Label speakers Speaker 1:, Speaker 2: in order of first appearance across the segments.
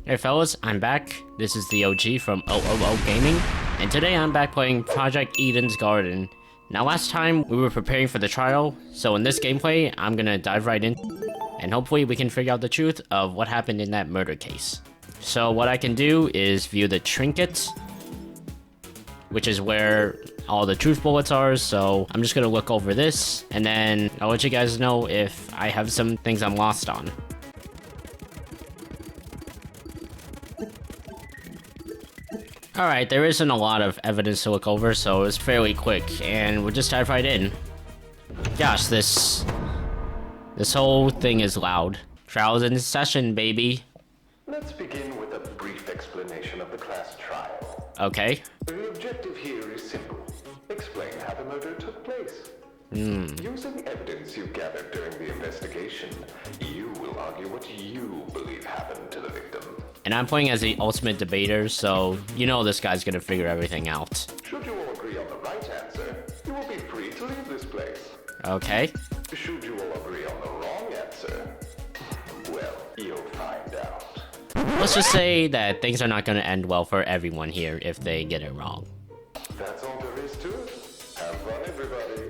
Speaker 1: Hey fellas, I'm back. This is the OG from OOO Gaming, and today I'm back playing Project Eden's Garden. Now last time we were preparing for the trial, so in this gameplay I'm gonna dive right in, and hopefully we can figure out the truth of what happened in that murder case. So what I can do is view the trinkets, which is where all the truth bullets are, so I'm just gonna look over this, and then I'll let you guys know if I have some things I'm lost on. Alright, there isn't a lot of evidence to look over, so it's fairly quick, and we'll just dive right in. Gosh, this whole thing is loud. Trial's in session, baby.
Speaker 2: Let's begin with a brief explanation of the class trial.
Speaker 1: Okay.
Speaker 2: The objective here is simple. Explain how the murder took place. Using evidence you gathered during the investigation, you will argue what you believe happened to the victim.
Speaker 1: And I'm playing as the ultimate debater, so you know this guy's gonna figure everything out.
Speaker 2: Should you all agree on the right answer, you will be free to leave this place.
Speaker 1: Okay.
Speaker 2: Should you all agree on the wrong answer, well, you'll find out.
Speaker 1: Let's just say that things are not gonna end well for everyone here if they get it wrong.
Speaker 2: That's all there is to it. Have fun, everybody.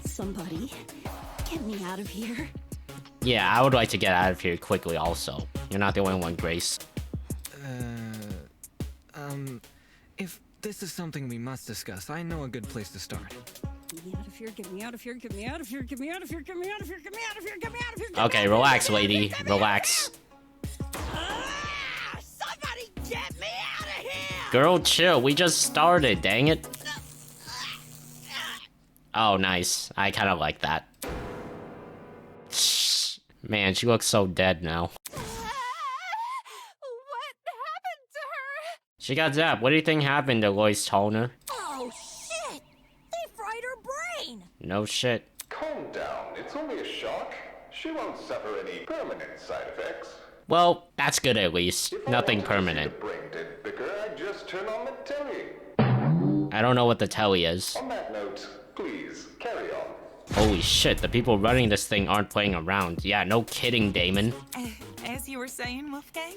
Speaker 3: Somebody, get me out of here.
Speaker 1: Yeah, I would like to get out of here quickly also. You're not the only one, Grace.
Speaker 4: If this is something we must discuss, I know a good place to start.
Speaker 3: Get me out of here, get me out of here, get me out of here, get me out of here, get me out of here, get me out of here, get me out of here.
Speaker 1: Okay, relax, lady. Relax.
Speaker 3: Somebody get me out of here!
Speaker 1: Girl, chill. We just started, dang it. Oh, nice. I kind of like that. Man, she looks so dead now.
Speaker 3: What happened to her?
Speaker 1: She got zapped. What do you think happened to Lois Toner?
Speaker 3: Oh shit! They fried her brain!
Speaker 1: No shit.
Speaker 2: Calm down. It's only a shock. She won't suffer any permanent side effects.
Speaker 1: Well, that's good at least.
Speaker 2: If I
Speaker 1: Nothing
Speaker 2: wanted to see
Speaker 1: permanent.
Speaker 2: the brain dead vicar, I'd just turn on the telly.
Speaker 1: I don't know what the telly is.
Speaker 2: On that note, please carry on.
Speaker 1: Holy shit, the people running this thing aren't playing around. Yeah, no kidding, Damon.
Speaker 5: As you were saying, Wolfgang?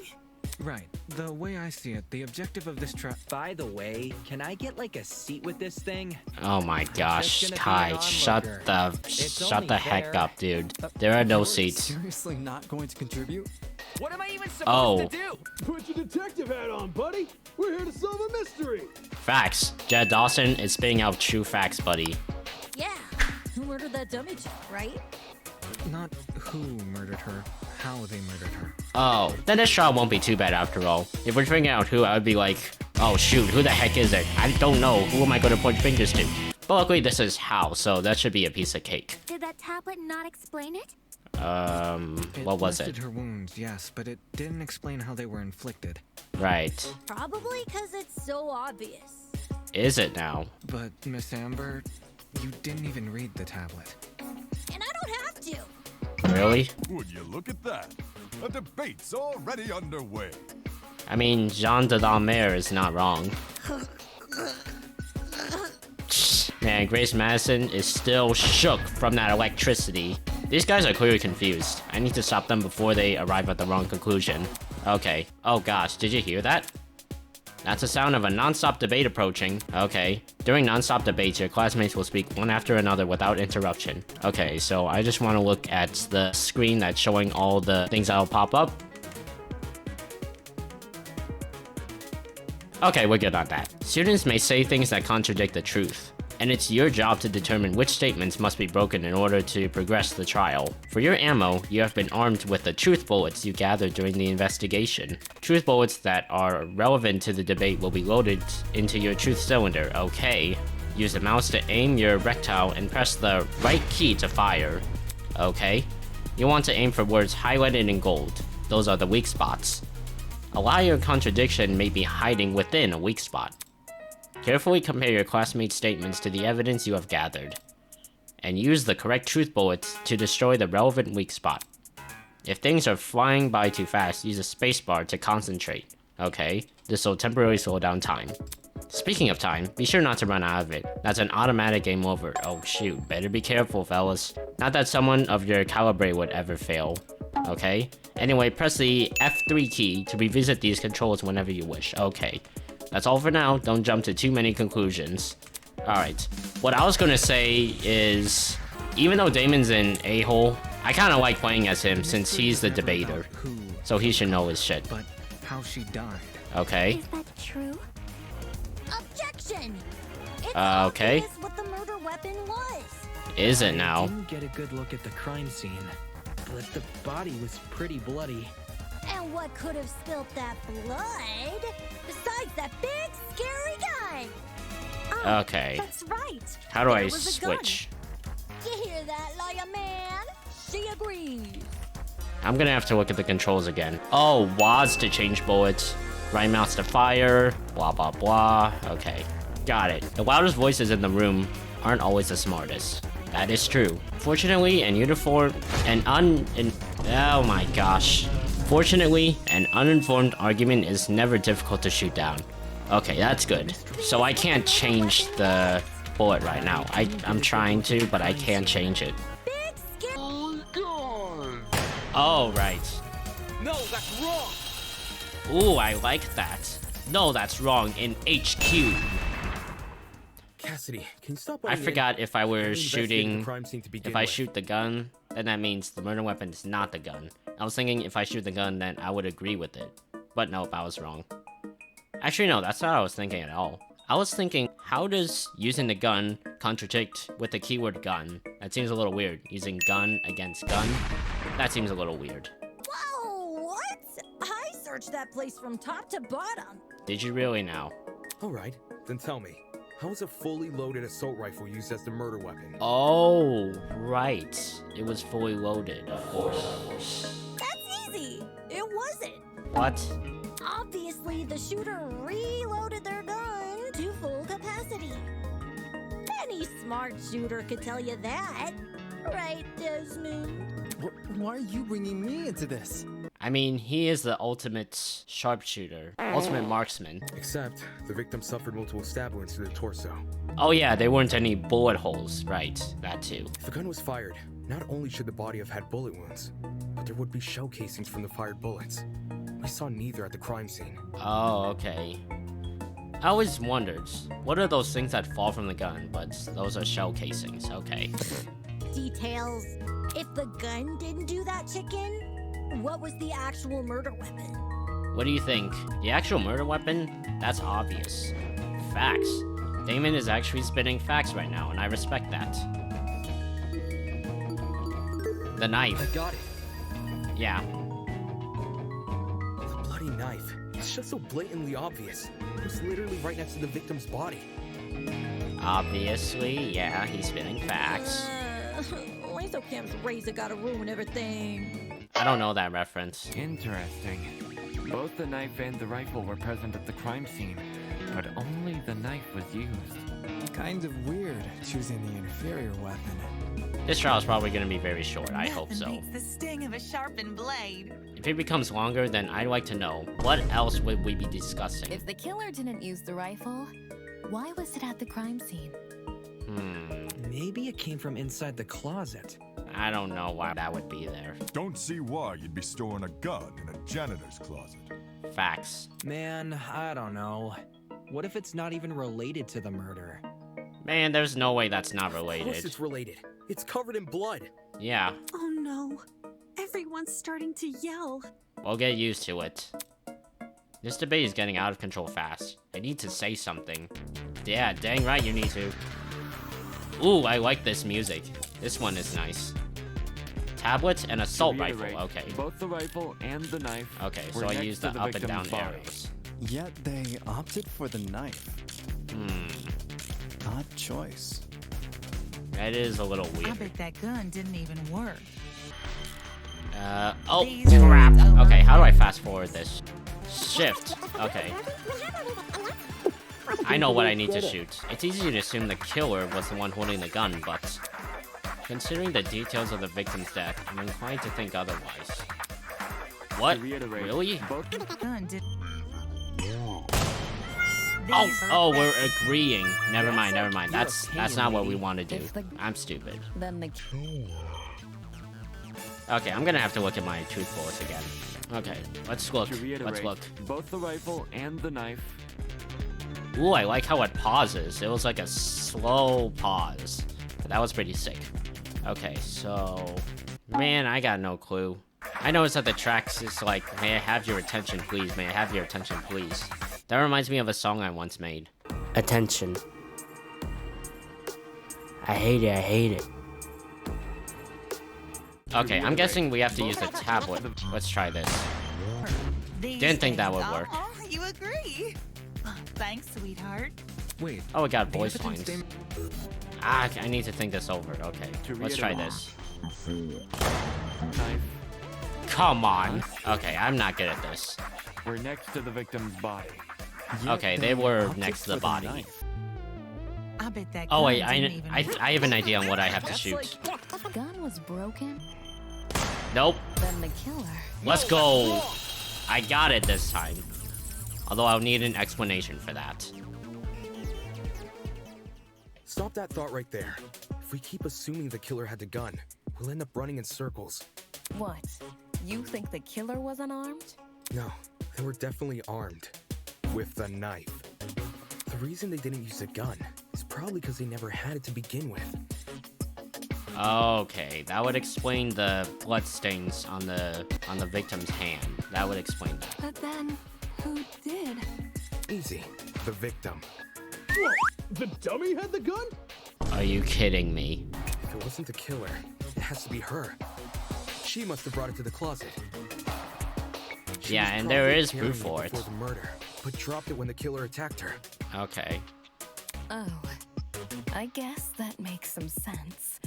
Speaker 4: Right. The way I see it, the objective of this trial.
Speaker 6: By the way, can I get like a seat with this thing?
Speaker 1: Oh my gosh,
Speaker 6: Just gonna be
Speaker 1: Kai,
Speaker 6: an
Speaker 1: shut
Speaker 6: onlooker.
Speaker 1: the heck up, dude. There are no seats.
Speaker 7: Seriously not going to contribute?
Speaker 6: What am I even supposed to do?
Speaker 7: Put your detective hat on, buddy! We're here to solve a mystery!
Speaker 1: Facts. Jed Dawson is spitting out true facts, buddy.
Speaker 3: Yeah, who murdered that dummy chick, right?
Speaker 4: Not who murdered her, how they murdered her.
Speaker 1: Oh, then this trial won't be too bad after all. If we're figuring out who, I would be like, oh shoot, who the heck is it? I don't know. Who am I going to point fingers to? But luckily this is how, so that should be a piece of cake.
Speaker 8: Did that tablet not explain it?
Speaker 1: What was
Speaker 4: listed
Speaker 1: it?
Speaker 4: her wounds, yes, but it didn't explain how they were inflicted.
Speaker 1: Right.
Speaker 8: Probably because it's so obvious.
Speaker 1: Is it now?
Speaker 4: But, Miss Amber, you didn't even read the tablet.
Speaker 8: And I don't have to.
Speaker 1: Really?
Speaker 9: Would you look at that? A debate's already underway.
Speaker 1: I mean, Jean de la Mer is not wrong. Man, Grace Madison is still shook from that electricity. These guys are clearly confused. I need to stop them before they arrive at the wrong conclusion. Okay. Oh gosh, did you hear that? That's the sound of a non-stop debate approaching. Okay. During non-stop debates, your classmates will speak one after another without interruption. Okay, so I just want to look at the screen that's showing all the things that'll pop up. Okay, we're good on that. Students may say things that contradict the truth, and it's your job to determine which statements must be broken in order to progress the trial. For your ammo, you have been armed with the truth bullets you gathered during the investigation. Truth bullets that are relevant to the debate will be loaded into your truth cylinder, okay? Use the mouse to aim your rectile and press the right key to fire, okay? You want to aim for words highlighted in gold. Those are the weak spots. A lie or contradiction may be hiding within a weak spot. Carefully compare your classmates' statements to the evidence you have gathered, and use the correct truth bullets to destroy the relevant weak spot. If things are flying by too fast, use a spacebar to concentrate. Okay, this will temporarily slow down time. Speaking of time, be sure not to run out of it. That's an automatic game over. Oh shoot, better be careful, fellas. Not that someone of your caliber would ever fail. Okay. Anyway, press the F3 key to revisit these controls whenever you wish. Okay. That's all for now. Don't jump to too many conclusions. Alright. What I was gonna say is, even though Damon's an a-hole, I kinda like playing as him since he's the debater. So he should know his shit.
Speaker 4: But how she died.
Speaker 1: Okay.
Speaker 8: Is that true? Objection! It's
Speaker 1: okay.
Speaker 8: obvious what the murder weapon was.
Speaker 1: Is it now?
Speaker 6: I didn't get a good look at the crime scene, but the body was pretty bloody.
Speaker 8: And what could have spilt that blood besides that big scary gun? Oh,
Speaker 1: Okay.
Speaker 8: that's right.
Speaker 1: How do I
Speaker 8: There was a gun.
Speaker 1: switch?
Speaker 8: You hear that, liar man? She agrees.
Speaker 1: I'm gonna have to look at the controls again. Oh, WASD to change bullets. Right mouse to fire. Blah, blah, blah. Okay. Got it. The loudest voices in the room aren't always the smartest. That is true. Fortunately, oh my gosh. Fortunately, an uninformed argument is never difficult to shoot down. Okay, that's good. So I can't change the bullet right now. I'm trying to, but I can't change it.
Speaker 8: Big scary.
Speaker 1: Oh, right.
Speaker 6: No, that's wrong!
Speaker 1: Ooh, I like that. No, that's wrong in HQ.
Speaker 10: Cassidy, can you stop?
Speaker 1: I forgot if I were shooting,
Speaker 10: the crime scene to begin
Speaker 1: if I
Speaker 10: with.
Speaker 1: shoot the gun, then that means the murder weapon is not the gun. I was thinking if I shoot the gun, then I would agree with it. But nope, I was wrong. Actually, no, that's not what I was thinking at all. I was thinking, how does using the gun contradict with the keyword gun? That seems a little weird. Using gun against gun? That seems a little weird.
Speaker 8: Whoa, what? I searched that place from top to bottom.
Speaker 1: Did you really now?
Speaker 10: Alright, then tell me, how was a fully loaded assault rifle used as the murder weapon?
Speaker 1: Oh, right. It was fully loaded. Of course.
Speaker 8: That's easy. It wasn't.
Speaker 1: What?
Speaker 8: Obviously, the shooter reloaded their gun to full capacity. Any smart shooter could tell you that. Right, Desmond?
Speaker 7: Why are you bringing me into this?
Speaker 1: I mean, he is the ultimate sharpshooter, ultimate marksman.
Speaker 10: Except, the victim suffered multiple stab wounds to the torso.
Speaker 1: Oh yeah, there weren't any bullet holes. Right, that too.
Speaker 10: If a gun was fired, not only should the body have had bullet wounds, but there would be shell casings from the fired bullets. We saw neither at the crime scene.
Speaker 1: Oh, okay. I always wondered, what are those things that fall from the gun? But those are shell casings, okay.
Speaker 8: Details. If the gun didn't do that, chicken, what was the actual murder weapon?
Speaker 1: What do you think? The actual murder weapon? That's obvious. Facts. Damon is actually spitting facts right now, and I respect that. The knife.
Speaker 6: I got it.
Speaker 1: Yeah.
Speaker 10: The bloody knife. It's just so blatantly obvious. It was literally right next to the victim's body.
Speaker 1: Obviously, yeah, he's spitting facts.
Speaker 8: Lasercam's razor gotta ruin everything.
Speaker 1: I don't know that reference.
Speaker 11: Interesting. Both the knife and the rifle were present at the crime scene, but only the knife was used.
Speaker 7: Kind of weird choosing the inferior weapon.
Speaker 1: This trial is probably going to be very short, I hope so.
Speaker 5: Nothing beats the sting of a sharpened blade.
Speaker 1: If it becomes longer, then I'd like to know, what else would we be discussing?
Speaker 12: If the killer didn't use the rifle, why was it at the crime scene?
Speaker 6: Maybe it came from inside the closet.
Speaker 1: I don't know why that would be there.
Speaker 9: Don't see why you'd be storing a gun in a janitor's closet.
Speaker 1: Facts.
Speaker 6: Man, I don't know. What if it's not even related to the murder?
Speaker 1: Man, there's no way that's not
Speaker 10: Of course
Speaker 1: related.
Speaker 10: it's related. It's covered in blood.
Speaker 1: Yeah,
Speaker 3: Oh no. Everyone's starting to yell.
Speaker 1: we'll get used to it. This debate is getting out of control fast. I need to say something. Yeah, dang right you need to. Ooh, I like this music. This one is nice. Tablet and assault
Speaker 11: To
Speaker 1: rifle,
Speaker 11: reiterate,
Speaker 1: okay.
Speaker 11: Both the rifle and the knife.
Speaker 1: Okay,
Speaker 11: were
Speaker 1: so I
Speaker 11: next
Speaker 1: use
Speaker 11: to
Speaker 1: the up and down
Speaker 11: victim's body.
Speaker 1: arrows.
Speaker 7: Yet they opted for the knife. Odd choice.
Speaker 1: That is a little
Speaker 5: I
Speaker 1: weird.
Speaker 5: bet that gun didn't even work.
Speaker 1: Oh,
Speaker 5: These
Speaker 1: crap.
Speaker 5: words over-
Speaker 1: Okay, how do I fast forward this? Shift. Okay. I know what I need to shoot. It's easy to assume the killer was the one holding the gun, but considering the details of the victim's death, I'm inclined to think otherwise. What?
Speaker 11: To reiterate,
Speaker 1: Really?
Speaker 11: both
Speaker 5: Gun did.
Speaker 1: Oh, we're agreeing. Never mind. That's not what we want to do. I'm stupid.
Speaker 12: Then the
Speaker 1: Okay, I'm gonna have to look at my truth bullets again. Okay, let's look.
Speaker 11: To reiterate,
Speaker 1: Let's look.
Speaker 11: both the rifle and the knife.
Speaker 1: Ooh, I like how it pauses. It was like a slow pause. That was pretty sick. Okay, so... Man, I got no clue. I noticed that the tracks is like, may I have your attention, please? May I have your attention, please? That reminds me of a song I once made. Attention. I hate it, I hate it. Okay, I'm guessing we have to use the tablet. Let's try this. Didn't think that would work.
Speaker 5: Oh, you agree? Thanks, sweetheart.
Speaker 4: Wait.
Speaker 1: Oh, it got voice lines. Ah, I need to think this over. Okay, let's try this.
Speaker 11: Knife.
Speaker 1: Come on. Okay, I'm not good at this.
Speaker 11: We're next to the victim's body.
Speaker 1: Okay, they were next to the body.
Speaker 5: I bet that
Speaker 1: Oh wait,
Speaker 5: gun didn't even work.
Speaker 1: I have an idea on what I have to shoot.
Speaker 12: The gun was broken.
Speaker 1: Nope.
Speaker 12: Then the killer.
Speaker 1: Let's go. I got it this time. Although I'll need an explanation for that.
Speaker 10: Stop that thought right there. If we keep assuming the killer had the gun, we'll end up running in circles.
Speaker 12: What? You think the killer was unarmed?
Speaker 10: No, they were definitely armed. With the knife. The reason they didn't use a gun is probably because they never had it to begin with.
Speaker 1: Okay, that would explain the bloodstains on the victim's hand. That would explain that.
Speaker 13: But then, who did?
Speaker 10: Easy. The victim.
Speaker 7: What? The dummy had the gun?
Speaker 1: Are you kidding me?
Speaker 10: If it wasn't the killer, it has to be her. She must have brought it to the closet.
Speaker 1: Yeah, and there is proof for it.
Speaker 10: Before the murder, but dropped it when the killer attacked her.
Speaker 1: Okay.
Speaker 12: Oh, I guess that makes some sense.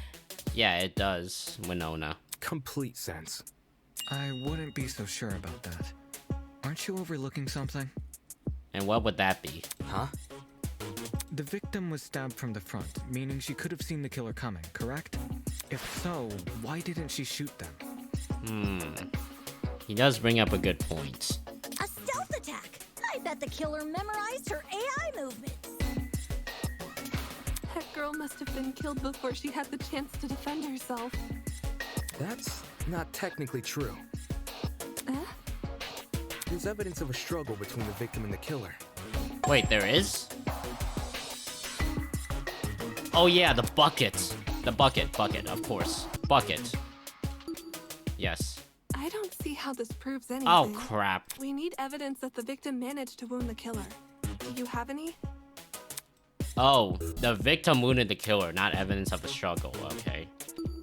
Speaker 1: Yeah, it does, Winona.
Speaker 10: Complete sense.
Speaker 4: I wouldn't be so sure about that. Aren't you overlooking something?
Speaker 1: And what would that be?
Speaker 10: Huh?
Speaker 4: The victim was stabbed from the front, meaning she could have seen the killer coming, correct? If so, why didn't she shoot them?
Speaker 1: He does bring up a good point.
Speaker 8: A stealth attack! I bet the killer memorized her AI movements.
Speaker 13: That girl must have been killed before she had the chance to defend herself.
Speaker 10: That's not technically true. There's evidence of a struggle between the victim and the killer.
Speaker 1: Wait, there is? Oh yeah, the bucket. The bucket, of course. Bucket. Yes.
Speaker 13: I don't see how this proves anything.
Speaker 1: Oh crap.
Speaker 13: We need evidence that the victim managed to wound the killer. Do you have any?
Speaker 1: Oh, the victim wounded the killer, not evidence of a struggle. Okay.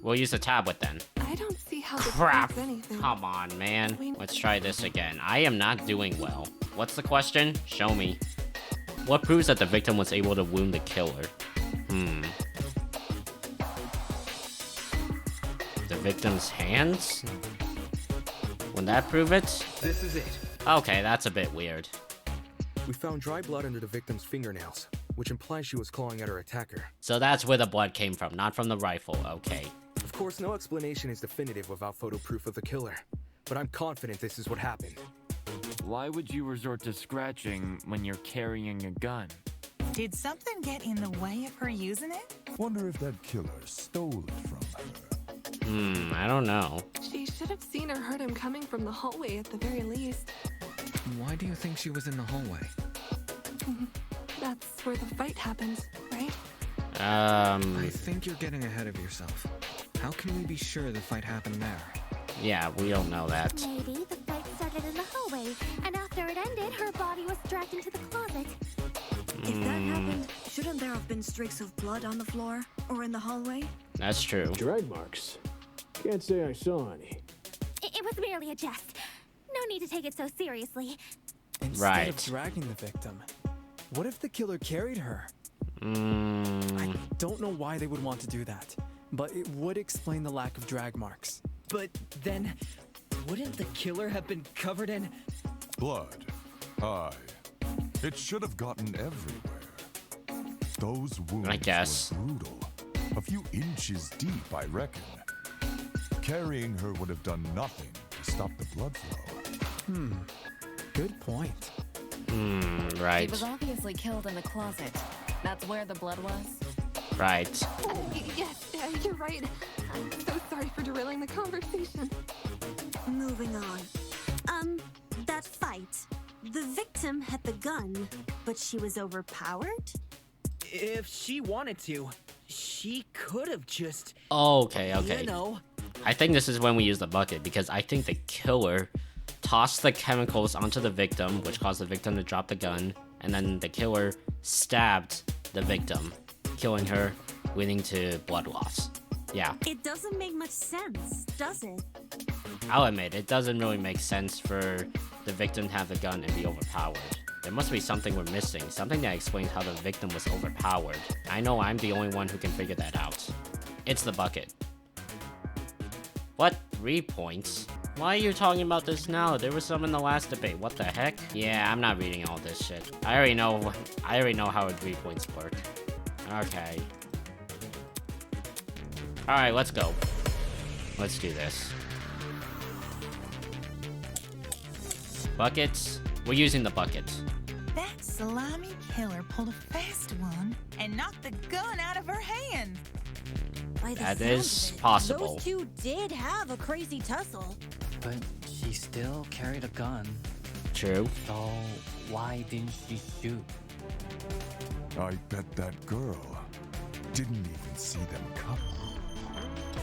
Speaker 1: We'll use the tablet then.
Speaker 13: I don't see how this
Speaker 1: Crap.
Speaker 13: proves anything.
Speaker 1: Come on, man. Let's try this again. I am not doing well. What's the question? Show me. What proves that the victim was able to wound the killer? The victim's hands? Would that prove it?
Speaker 10: This is it.
Speaker 1: Okay, that's a bit weird.
Speaker 10: We found dry blood under the victim's fingernails, which implies she was clawing at her attacker.
Speaker 1: So that's where the blood came from, not from the rifle. Okay.
Speaker 10: Of course, no explanation is definitive without photo proof of the killer, but I'm confident this is what happened.
Speaker 11: Why would you resort to scratching when you're carrying a gun?
Speaker 5: Did something get in the way of her using it?
Speaker 9: Wonder if that killer stole it from her.
Speaker 1: I don't know.
Speaker 13: She should have seen or heard him coming from the hallway at the very least.
Speaker 4: Why do you think she was in the hallway?
Speaker 13: That's where the fight happened, right?
Speaker 4: I think you're getting ahead of yourself. How can we be sure the fight happened there?
Speaker 1: Yeah, we don't know that.
Speaker 8: Maybe the fight started in the hallway, and after it ended, her body was dragged into the closet.
Speaker 3: If that happened, shouldn't there have been streaks of blood on the floor or in the hallway?
Speaker 1: That's true.
Speaker 7: Drag marks. Can't say I saw any.
Speaker 8: It was merely a jest. No need to take it so seriously.
Speaker 14: Instead of dragging the victim, what if the killer carried her? I don't know why they would want to do that, but it would explain the lack of drag marks.
Speaker 6: But then, wouldn't the killer have been covered in
Speaker 9: blood? Aye. It should have gotten everywhere. Those wounds were brutal. A few inches deep, I reckon. Carrying her would have done nothing to stop the blood flow.
Speaker 14: Good point.
Speaker 12: She
Speaker 1: Right.
Speaker 12: was obviously killed in the closet. That's where the blood was?
Speaker 1: Right.
Speaker 13: Yes, you're right. I'm so sorry for derailing the conversation.
Speaker 3: Moving on. That fight. The victim had the gun, but she was overpowered?
Speaker 6: If she wanted to, she could have just...
Speaker 1: Okay.
Speaker 6: You know.
Speaker 1: I think this is when we use the bucket, because I think the killer tossed the chemicals onto the victim, which caused the victim to drop the gun, and then the killer stabbed the victim, killing her, leading to blood loss. Yeah.
Speaker 3: It doesn't make much sense, does it?
Speaker 1: I'll admit, it doesn't really make sense for the victim to have the gun and be overpowered. There must be something we're missing, something that explains how the victim was overpowered. I know I'm the only one who can figure that out. It's the bucket. What? 3 points? Why are you talking about this now? There was some in the last debate. What the heck? Yeah, I'm not reading all this shit. I already know how 3 points work. Okay. Alright, let's go. Let's do this. Buckets. We're using the buckets.
Speaker 5: That slimy killer pulled a fast one and knocked the gun out of her hand.
Speaker 1: That is possible.
Speaker 8: Those two did have a crazy tussle.
Speaker 6: But she still carried a gun.
Speaker 1: True.
Speaker 11: So, why didn't she shoot?
Speaker 9: I bet that girl didn't even see them come.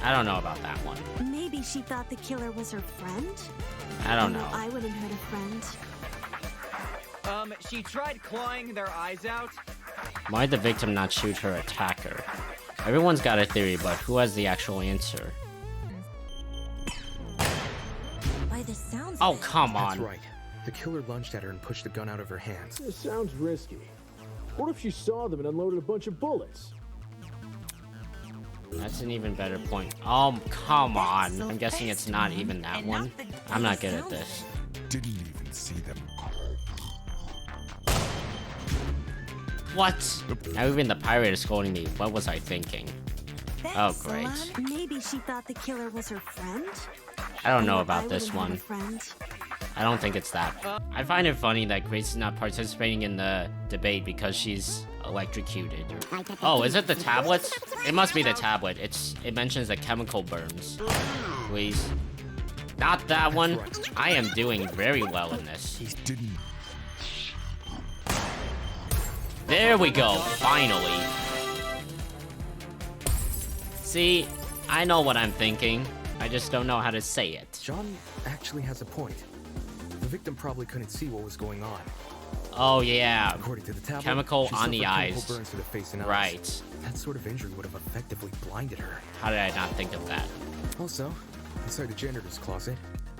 Speaker 1: I don't know about that one.
Speaker 3: Maybe she thought the killer was her friend?
Speaker 1: I don't know.
Speaker 3: I wouldn't hurt a friend.
Speaker 6: She tried clawing their eyes out.
Speaker 1: Why'd the victim not shoot her attacker? Everyone's got a theory, but who has the actual answer?
Speaker 3: By the sounds
Speaker 1: Oh,
Speaker 3: of it,
Speaker 1: come on.
Speaker 10: That's right. The killer lunged at her and pushed the gun out of her hands.
Speaker 7: This sounds risky. What if she saw them and unloaded a bunch of bullets?
Speaker 1: That's an even better point. Oh, come on. I'm guessing it's not even that one. I'm not good at this.
Speaker 9: Didn't even see them.
Speaker 1: What? Now even the pirate is scolding me. What was I thinking? Oh, great.
Speaker 3: Maybe she thought the killer was her friend?
Speaker 1: I don't know
Speaker 3: I
Speaker 1: about this
Speaker 3: wouldn't hurt a
Speaker 1: one.
Speaker 3: friend.
Speaker 1: I don't think it's that. I find it funny that Grace is not participating in the debate because she's electrocuted. Oh, is it the tablets? It must be the tablet. It mentions the chemical burns. Please. Not that one. I am doing very well in this. There we go, finally. See, I know what I'm thinking. I just don't know how to say it.
Speaker 10: John actually has a point. The victim probably couldn't see what was going on.
Speaker 1: Oh yeah.
Speaker 10: According to the tablet,
Speaker 1: chemical
Speaker 10: she
Speaker 1: on the
Speaker 10: suffered
Speaker 1: eyes.
Speaker 10: chemical burns to the face and eyes.
Speaker 1: Right.
Speaker 10: That sort of injury would have effectively blinded her.
Speaker 1: How did I not think of that?
Speaker 10: Also, inside the janitor's closet.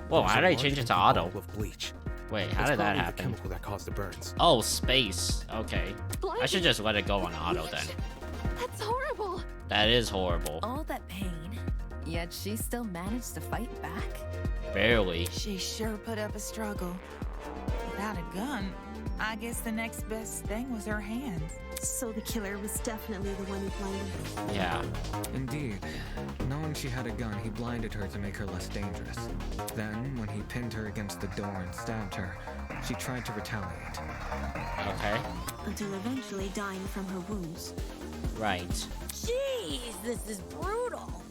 Speaker 1: Whoa, how did I change it to auto?
Speaker 10: Of bleach.
Speaker 1: Wait, how
Speaker 10: It's
Speaker 1: did that
Speaker 10: probably
Speaker 1: happen?
Speaker 10: The chemical that caused the burns.
Speaker 1: Oh, space. Okay. I should just let it go on auto then.
Speaker 13: That's horrible.
Speaker 1: That is horrible.
Speaker 12: All that pain, yet she still managed to fight back?
Speaker 1: Barely.
Speaker 5: She sure put up a struggle. Without a gun, I guess the next best thing was her hands.
Speaker 3: So the killer was definitely the one who blinded her.
Speaker 1: Yeah.
Speaker 4: Indeed. Knowing she had a gun, he blinded her to make her less dangerous. Then, when he pinned her against the door and stabbed her, she tried to retaliate.
Speaker 1: Okay.
Speaker 3: Until eventually dying from her wounds.
Speaker 1: Right.
Speaker 8: Jeez, this is brutal.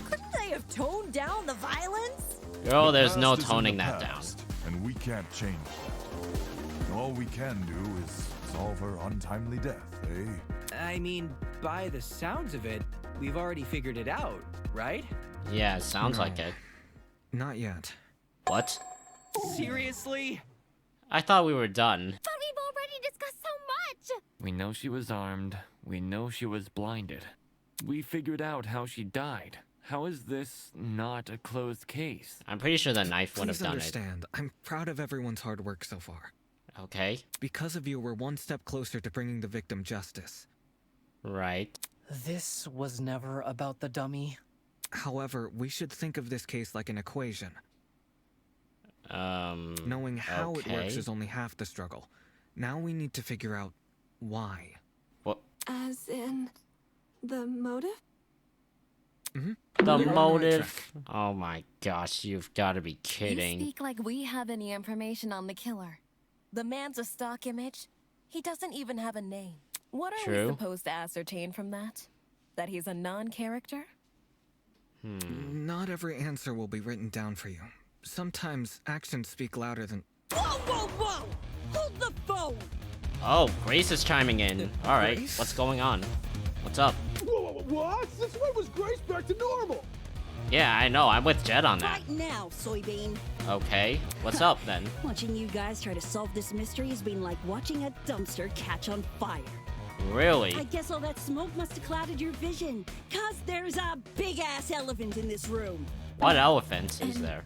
Speaker 8: Couldn't they have toned down the violence?
Speaker 1: Girl, there's
Speaker 9: The
Speaker 1: no
Speaker 9: past is in
Speaker 1: toning
Speaker 9: the
Speaker 1: that down.
Speaker 9: past, and we can't change that. All we can do is solve her untimely death, eh?
Speaker 6: I mean, by the sounds of it, we've already figured it out, right?
Speaker 1: Yeah, it sounds
Speaker 4: No.
Speaker 1: like it.
Speaker 4: Not yet.
Speaker 1: What?
Speaker 6: Seriously?
Speaker 1: I thought we were done.
Speaker 8: But we've already discussed so much.
Speaker 11: We know she was armed. We know she was blinded. We figured out how she died. How is this not a closed case?
Speaker 1: I'm pretty sure the knife would have
Speaker 4: Please
Speaker 1: done
Speaker 4: understand, I'm proud of everyone's hard work so far.
Speaker 1: it. Okay.
Speaker 4: Because of you, we're one step closer to bringing the victim justice.
Speaker 1: Right.
Speaker 6: This was never about the dummy.
Speaker 4: However, we should think of this case like an equation. Knowing how it works
Speaker 1: okay.
Speaker 4: is only half the struggle. Now we need to figure out why.
Speaker 1: What?
Speaker 13: As in, the motive?
Speaker 1: The
Speaker 4: You're on the right
Speaker 1: motive?
Speaker 4: track.
Speaker 1: Oh my gosh, you've got to be
Speaker 12: You
Speaker 1: kidding.
Speaker 12: speak like we have any information on the killer. The man's a stock image. He doesn't even have a name. What are
Speaker 1: True.
Speaker 12: we supposed to ascertain from that? That he's a non-character?
Speaker 4: Not every answer will be written down for you. Sometimes actions speak louder than...
Speaker 8: Whoa, whoa, whoa! Hold the phone!
Speaker 1: Oh, Grace is chiming in. Alright, what's going on? What's up?
Speaker 7: Whoa, what? Since when was Grace back to normal?
Speaker 1: Yeah, I know. I'm with Jed on that.
Speaker 8: Right now, soybean.
Speaker 1: Okay, what's up then?
Speaker 8: Watching you guys try to solve this mystery has been like watching a dumpster catch on fire.
Speaker 1: Really?
Speaker 8: I guess all that smoke must have clouded your vision, 'cause there's a big-ass elephant in this room.
Speaker 1: What elephant is there?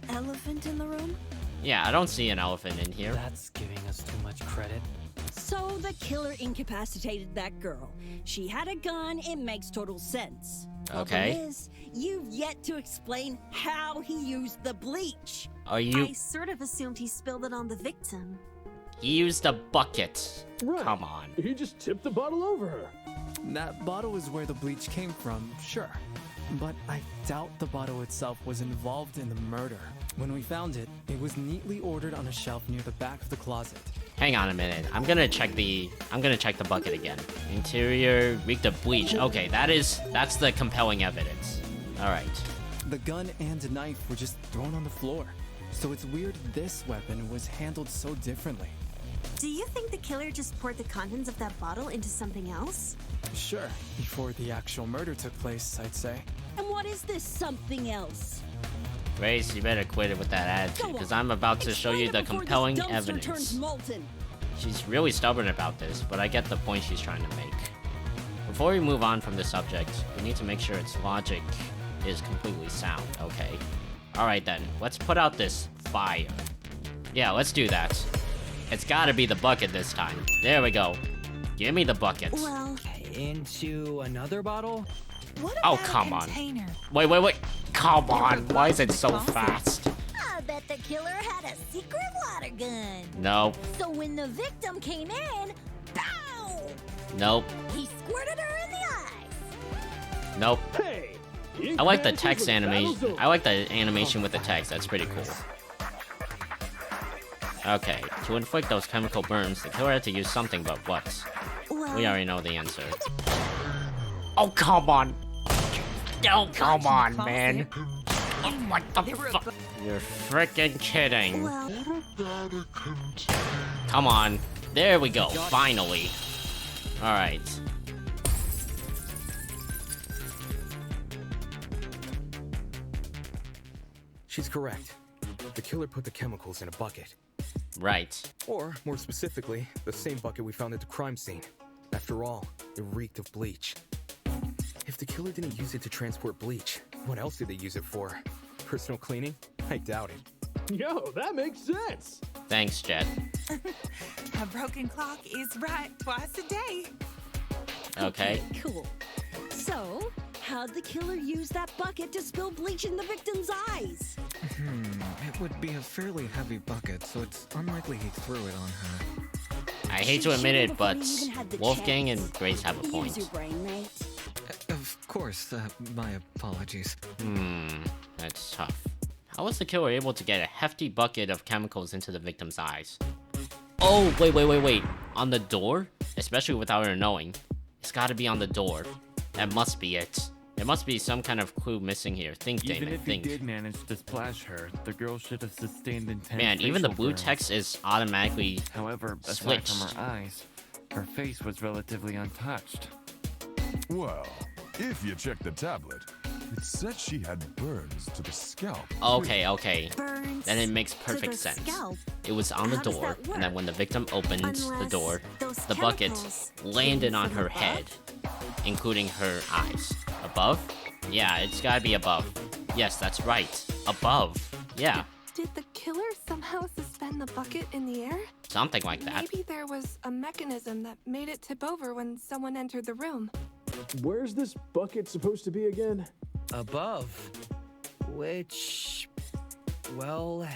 Speaker 8: Elephant in the room?
Speaker 1: Yeah, I don't see an elephant in here.
Speaker 6: That's giving us too much credit.
Speaker 8: So the killer incapacitated that girl. She had a gun, it makes total sense.
Speaker 1: Okay.
Speaker 8: Problem is, you've yet to explain how he used the bleach.
Speaker 1: Are you...
Speaker 3: I sort of assumed he spilled it on the victim.
Speaker 1: He used a bucket.
Speaker 7: Right.
Speaker 1: Come on.
Speaker 7: He just tipped the bottle over her.
Speaker 14: That bottle is where the bleach came from, sure. But I doubt the bottle itself was involved in the murder. When we found it, it was neatly ordered on a shelf near the back of the closet.
Speaker 1: Hang on a minute. I'm gonna check the bucket again. Interior reeked of bleach. Okay, that's the compelling evidence. Alright.
Speaker 14: The gun and knife were just thrown on the floor. So it's weird this weapon was handled so differently.
Speaker 3: Do you think the killer just poured the contents of that bottle into something else?
Speaker 14: Sure, before the actual murder took place, I'd say.
Speaker 8: And what is this something else?
Speaker 1: Grace, you better quit it with that attitude, because I'm about to show you the compelling evidence. She's really stubborn about this, but I get the point she's trying to make. Before we move on from the subject, we need to make sure its logic is completely sound, okay? Alright then, let's put out this fire. Yeah, let's do that. It's gotta be the bucket this time. There we go. Give me the bucket.
Speaker 8: Well,
Speaker 6: into another bottle?
Speaker 5: What
Speaker 1: Oh,
Speaker 5: about
Speaker 1: come
Speaker 5: a
Speaker 1: on.
Speaker 5: container?
Speaker 1: Wait. Come on. Why is it so fast?
Speaker 8: I bet the killer had a secret water gun.
Speaker 1: Nope.
Speaker 8: So when the victim came in, pow!
Speaker 1: Nope.
Speaker 8: He squirted her in the eyes.
Speaker 1: Nope.
Speaker 7: Hey!
Speaker 1: I like the text animation. I like the animation with the text. That's pretty cool. Okay, to inflict those chemical burns, the killer had to use something, but what?
Speaker 3: Well,
Speaker 1: We already know the answer. Oh, come on! Oh, come on, man! Oh, what the fuck? You're freaking kidding.
Speaker 3: well,
Speaker 1: Come on. There we go, finally. Alright.
Speaker 10: She's correct. The killer put the chemicals in a bucket.
Speaker 1: Right.
Speaker 10: Or, more specifically, the same bucket we found at the crime scene. After all, it reeked of bleach. If the killer didn't use it to transport bleach, what else did they use it for? Personal cleaning? I doubt it.
Speaker 7: Yo, that makes sense.
Speaker 1: Thanks, Jet.
Speaker 5: A broken clock is right twice a day.
Speaker 1: Okay.
Speaker 8: Cool. So, how'd the killer use that bucket to spill bleach in the victim's eyes?
Speaker 4: It would be a fairly heavy bucket, so it's unlikely he threw it on her.
Speaker 1: I hate to admit it, but Wolfgang and Grace have a
Speaker 8: Use
Speaker 1: point.
Speaker 8: your brain, mate.
Speaker 4: Of course, my apologies.
Speaker 1: That's tough. How was the killer able to get a hefty bucket of chemicals into the victim's eyes? Oh, wait. On the door? Especially without her knowing. It's gotta be on the door. That must be it. There must be some kind of clue missing here. Think,
Speaker 11: Even
Speaker 1: Damon,
Speaker 11: if
Speaker 1: think.
Speaker 11: he did manage to splash her, the girl should have sustained intense
Speaker 1: Man, even the
Speaker 11: facial
Speaker 1: blue
Speaker 11: burns.
Speaker 1: text is automatically
Speaker 11: However, aside
Speaker 1: switched.
Speaker 11: from her eyes, her face was relatively untouched.
Speaker 9: Well, if you check the tablet, it said she had burns to the scalp.
Speaker 1: Okay.
Speaker 3: burns
Speaker 1: Then it makes
Speaker 3: to
Speaker 1: perfect
Speaker 3: the
Speaker 1: sense.
Speaker 3: scalp.
Speaker 1: It was on the
Speaker 3: How does
Speaker 1: door,
Speaker 3: that
Speaker 1: and then
Speaker 3: work?
Speaker 1: when the victim opened the
Speaker 3: Unless
Speaker 1: door,
Speaker 3: those
Speaker 1: the bucket
Speaker 3: chemicals
Speaker 1: landed
Speaker 3: came
Speaker 1: on
Speaker 3: from
Speaker 1: her
Speaker 3: above?
Speaker 1: head, including her eyes. Above? Yeah, it's gotta be above. Yes, that's right. Above. Yeah,
Speaker 13: Did the killer somehow suspend the bucket in the air?
Speaker 1: something like that.
Speaker 13: Maybe there was a mechanism that made it tip over when someone entered the room.
Speaker 7: Where's this bucket supposed to be again?
Speaker 6: Above. Which, well,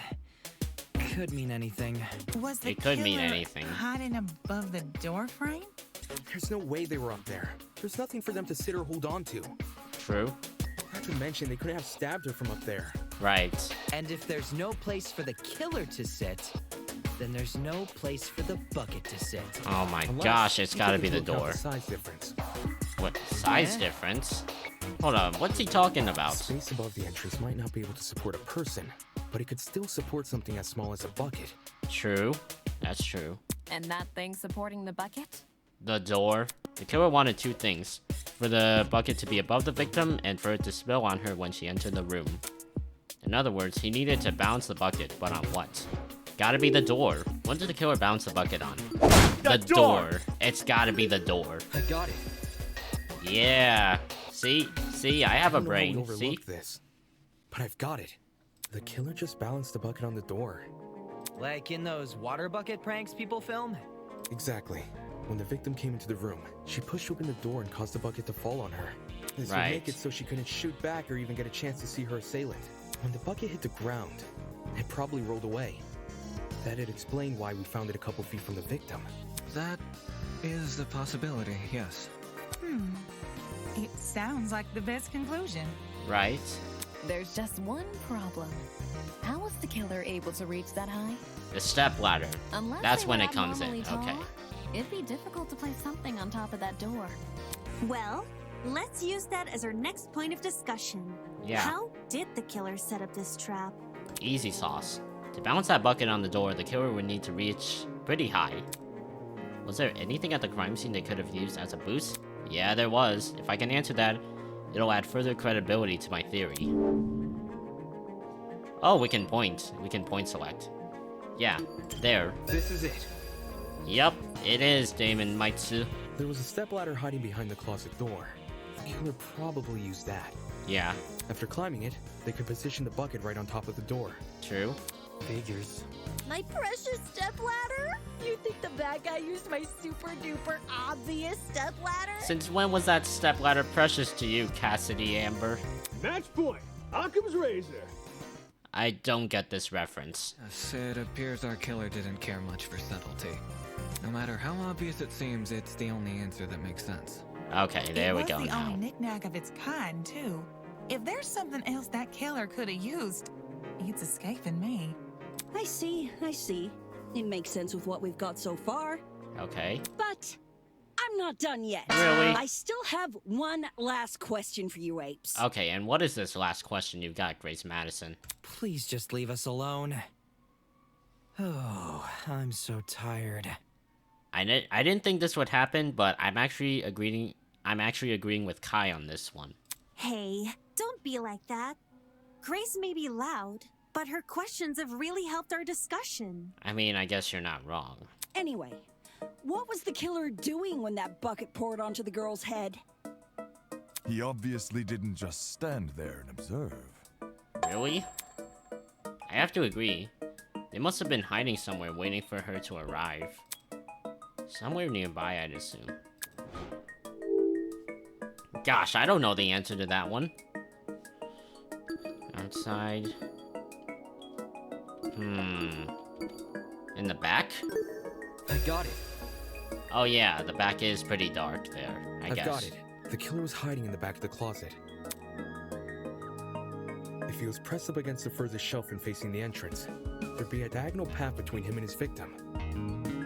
Speaker 6: could mean anything.
Speaker 5: Was the
Speaker 1: It could mean
Speaker 5: killer
Speaker 1: anything.
Speaker 5: hiding above the door frame?
Speaker 10: There's no way they were up there. There's nothing for them to sit or hold on to.
Speaker 1: True.
Speaker 10: Not to mention, they couldn't have stabbed her from up there.
Speaker 1: Right.
Speaker 6: And if there's no place for the killer to sit, then there's no place for the bucket to sit.
Speaker 1: Oh my
Speaker 10: Unless
Speaker 1: gosh, it's
Speaker 10: you
Speaker 1: gotta
Speaker 10: take
Speaker 1: be the
Speaker 10: into account
Speaker 1: door.
Speaker 10: The size difference.
Speaker 1: What size difference? Hold on, what's he talking about?
Speaker 10: The space above the entrance might not be able to support a person, but it could still support something as small as a bucket.
Speaker 1: True. That's true.
Speaker 12: And that thing supporting the bucket?
Speaker 1: The door. The killer wanted two things. For the bucket to be above the victim, and for it to spill on her when she entered the room. In other words, he needed to balance the bucket, but on what? Gotta be the door. What did the killer bounce the bucket on? The door. It's gotta be the door.
Speaker 10: I got it.
Speaker 1: Yeah. See, I have a brain.
Speaker 10: I
Speaker 1: See?
Speaker 10: This, but I've got it. The killer just balanced the bucket on the door.
Speaker 6: Like in those water bucket pranks people film?
Speaker 10: Exactly. When the victim came into the room, she pushed open the door and caused the bucket to fall on her. This would make it so she couldn't shoot back or even get a chance to see her assailant. When the bucket hit the ground, it probably rolled away. That'd explain why we found it a couple feet from the victim.
Speaker 4: That is a possibility, yes.
Speaker 5: It sounds like the best conclusion.
Speaker 1: Right.
Speaker 12: There's just one problem. How was the killer able to reach that high?
Speaker 1: The step ladder.
Speaker 12: Unless
Speaker 1: That's
Speaker 12: they
Speaker 1: when
Speaker 12: were
Speaker 1: it comes in.
Speaker 12: abnormally
Speaker 1: Okay.
Speaker 12: tall, it'd be difficult to place something on top of that door.
Speaker 3: Well, let's use that as our next point of discussion.
Speaker 1: Yeah.
Speaker 3: How did the killer set up this trap?
Speaker 1: Easy sauce. To balance that bucket on the door, the killer would need to reach pretty high. Was there anything at the crime scene they could have used as a boost? Yeah, there was. If I can answer that, it'll add further credibility to my theory. Oh, we can point. We can point select. Yeah, there.
Speaker 10: This is it.
Speaker 1: Yep, it is, Damon Maitsu.
Speaker 10: There was a stepladder hiding behind the closet door. The killer probably used that.
Speaker 1: Yeah.
Speaker 10: After climbing it, they could position the bucket right on top of the door.
Speaker 1: True.
Speaker 10: Figures.
Speaker 8: My precious stepladder? You think the bad guy used my super duper obvious stepladder?
Speaker 1: Since when was that stepladder precious to you, Cassidy Amber?
Speaker 7: Match point. Occam's razor.
Speaker 1: I don't get this reference.
Speaker 4: Yes, it appears our killer didn't care much for subtlety. No matter how obvious it seems, it's the only answer that makes sense.
Speaker 1: Okay, there we go
Speaker 5: It was the
Speaker 1: now.
Speaker 5: only knick-knack of its kind, too. If there's something else that killer could have used, it's escaping me.
Speaker 15: I see. It makes sense with what we've got so far.
Speaker 1: Okay.
Speaker 15: But I'm not done yet.
Speaker 1: Really?
Speaker 15: I still have one last question for you apes.
Speaker 1: Okay, and what is this last question you've got, Grace Madison?
Speaker 6: Please just leave us alone. Oh, I'm so tired.
Speaker 1: I didn't think this would happen, but I'm actually agreeing with Kai on this one.
Speaker 3: Hey, don't be like that. Grace may be loud, but her questions have really helped our discussion.
Speaker 1: I mean, I guess you're not wrong.
Speaker 15: Anyway, what was the killer doing when that bucket poured onto the girl's head?
Speaker 9: He obviously didn't just stand there and observe.
Speaker 1: Really? I have to agree. They must have been hiding somewhere waiting for her to arrive. Somewhere nearby, I'd assume. Gosh, I don't know the answer to that one. Outside. In the back?
Speaker 10: I got it.
Speaker 1: Oh yeah, the back is pretty dark there, I guess.
Speaker 10: I've got it. The killer was hiding in the back of the closet. If he was pressed up against the furthest shelf and facing the entrance, there'd be a diagonal path between him and his victim.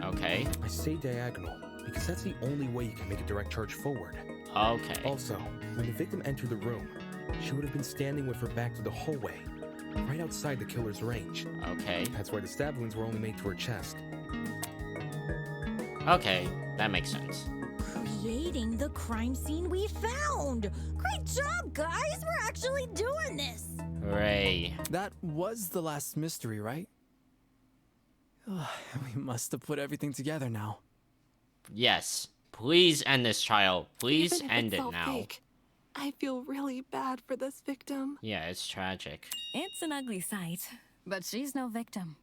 Speaker 1: Okay.
Speaker 10: I say diagonal because that's the only way you can make a direct charge forward.
Speaker 1: Okay.
Speaker 10: Also, when the victim entered the room, she would have been standing with her back to the hallway, right outside the killer's range.
Speaker 1: Okay.
Speaker 10: That's why the stab wounds were only made to her chest.
Speaker 1: Okay, that makes sense.
Speaker 8: Creating the crime scene we found! Great job, guys! We're actually doing this!
Speaker 1: Hooray.
Speaker 14: That was the last mystery, right? Ugh, we must have put everything together now.
Speaker 1: Yes. Please end this trial. Please
Speaker 13: Even if
Speaker 1: end
Speaker 13: it's
Speaker 1: it
Speaker 13: all
Speaker 1: now.
Speaker 13: fake, I feel really bad for this victim.
Speaker 1: Yeah, it's tragic.
Speaker 12: It's an ugly sight, but she's no victim.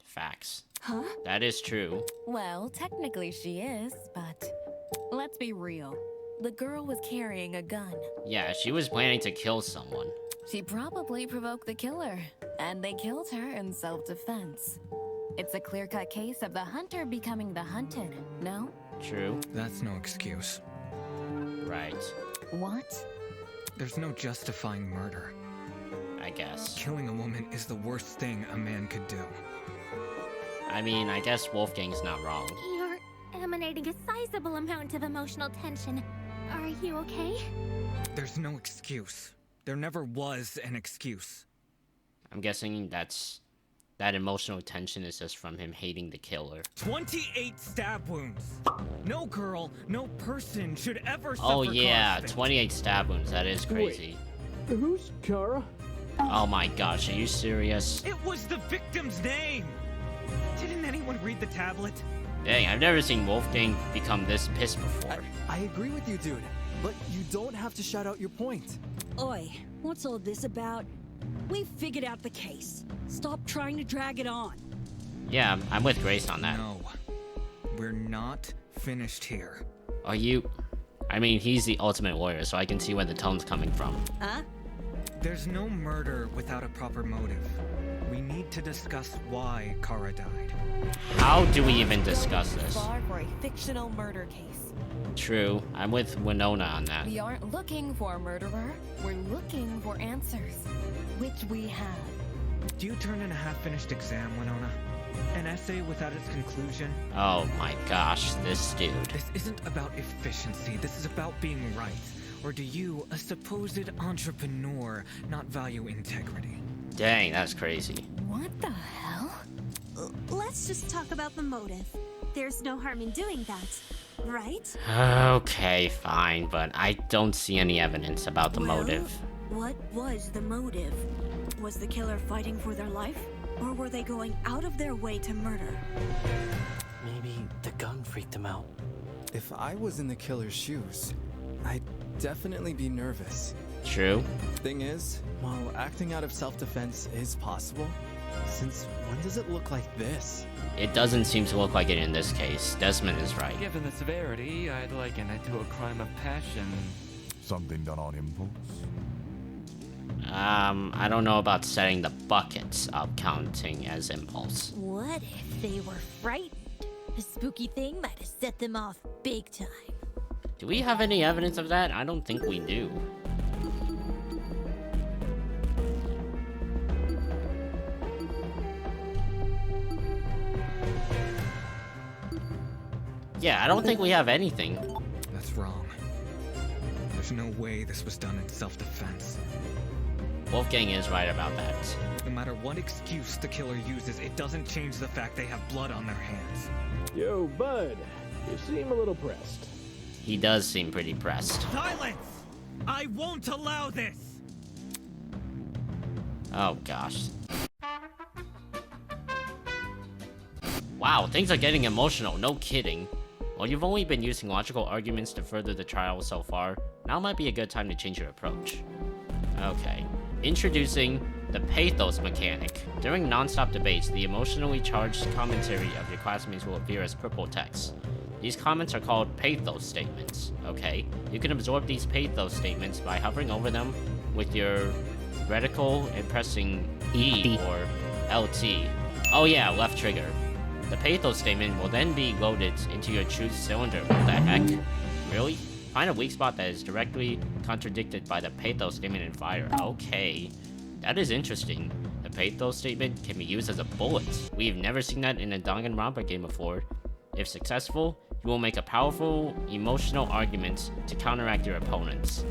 Speaker 1: Facts.
Speaker 8: Huh?
Speaker 1: That is true.
Speaker 12: Well, technically she is, but let's be real. The girl was carrying a gun.
Speaker 1: Yeah, she was planning to kill someone.
Speaker 12: She probably provoked the killer, and they killed her in self-defense. It's a clear-cut case of the hunter becoming the hunted, no?
Speaker 1: True.
Speaker 4: That's no excuse.
Speaker 1: Right.
Speaker 12: What?
Speaker 4: There's no justifying murder.
Speaker 1: I guess.
Speaker 4: Killing a woman is the worst thing a man could do.
Speaker 1: I mean, I guess Wolfgang's not wrong.
Speaker 16: You're emanating a sizable amount of emotional tension.
Speaker 13: Are you okay?
Speaker 4: There's no excuse. There never was an excuse.
Speaker 1: I'm guessing that emotional tension is just from him hating the killer.
Speaker 4: 28 stab wounds. No girl, no person should ever suffer.
Speaker 1: Oh yeah,
Speaker 4: Kara's fate.
Speaker 1: 28 stab wounds. That is crazy.
Speaker 7: Wait, who's Kara?
Speaker 1: Oh my gosh, are you serious?
Speaker 4: It was the victim's name. Didn't anyone read the tablet?
Speaker 1: Dang, I've never seen Wolfgang become this pissed before.
Speaker 14: I agree with you, dude. But you don't have to shout out your point.
Speaker 15: Oi, what's all this about? We figured out the case. Stop trying to drag it on.
Speaker 1: Yeah, I'm with Grace on that.
Speaker 4: No, we're not finished here.
Speaker 1: Are you? I mean, he's the ultimate warrior, so I can see where the tone's coming from.
Speaker 15: Huh?
Speaker 4: There's no murder without a proper motive. We need to discuss why Kara died.
Speaker 1: How do we even discuss this?
Speaker 12: Bar for a fictional murder case.
Speaker 1: True, I'm with Winona on that.
Speaker 12: We aren't looking for a murderer. We're looking for answers, which we have.
Speaker 4: Do you turn in a half-finished exam, Winona? An essay without its conclusion?
Speaker 1: Oh my gosh, this dude.
Speaker 4: This isn't about efficiency, this is about being right. Or do you, a supposed entrepreneur, not value integrity?
Speaker 1: Dang, that's crazy.
Speaker 12: What the hell?
Speaker 3: Let's just talk about the motive. There's no harm in doing that, right?
Speaker 1: Okay, fine, but I don't see any evidence about the motive.
Speaker 15: What was the motive? Was the killer fighting for their life? Or were they going out of their way to murder?
Speaker 6: Maybe the gun freaked him out.
Speaker 14: If I was in the killer's shoes, I'd definitely be nervous.
Speaker 1: True.
Speaker 14: Thing is, while acting out of self-defense is possible, since when does it look like this?
Speaker 1: It doesn't seem to look like it in this case. Desmond is right.
Speaker 11: Given the severity, I'd liken it to a crime of passion.
Speaker 9: Something done on impulse?
Speaker 1: I don't know about setting the buckets up counting as impulse.
Speaker 8: What if they were frightened? The spooky thing might have set them off big time.
Speaker 1: Do we have any evidence of that? I don't think we do. Yeah, I don't think we have anything.
Speaker 4: That's wrong. There's no way this was done in self-defense.
Speaker 1: Wolfgang is right about that.
Speaker 4: No matter what excuse the killer uses, it doesn't change the fact they have blood on their hands.
Speaker 7: Yo, bud. You seem a little pressed.
Speaker 1: He does seem pretty pressed.
Speaker 4: Silence! I won't allow this!
Speaker 1: Oh gosh. Wow, things are getting emotional, no kidding. Well, you've only been using logical arguments to further the trial so far. Now might be a good time to change your approach. Okay. Introducing the pathos mechanic. During non-stop debates, the emotionally charged commentary of your classmates will appear as purple text. These comments are called pathos statements, okay? You can absorb these pathos statements by hovering over them with your reticle and pressing E or LT. Oh yeah, left trigger. The pathos statement will then be loaded into your truth cylinder. What the heck? Really? Find a weak spot that is directly contradicted by the pathos statement and fire. Okay. That is interesting. The pathos statement can be used as a bullet. We've never seen that in a Danganronpa game before. If successful, you will make a powerful, emotional argument to counteract your opponents.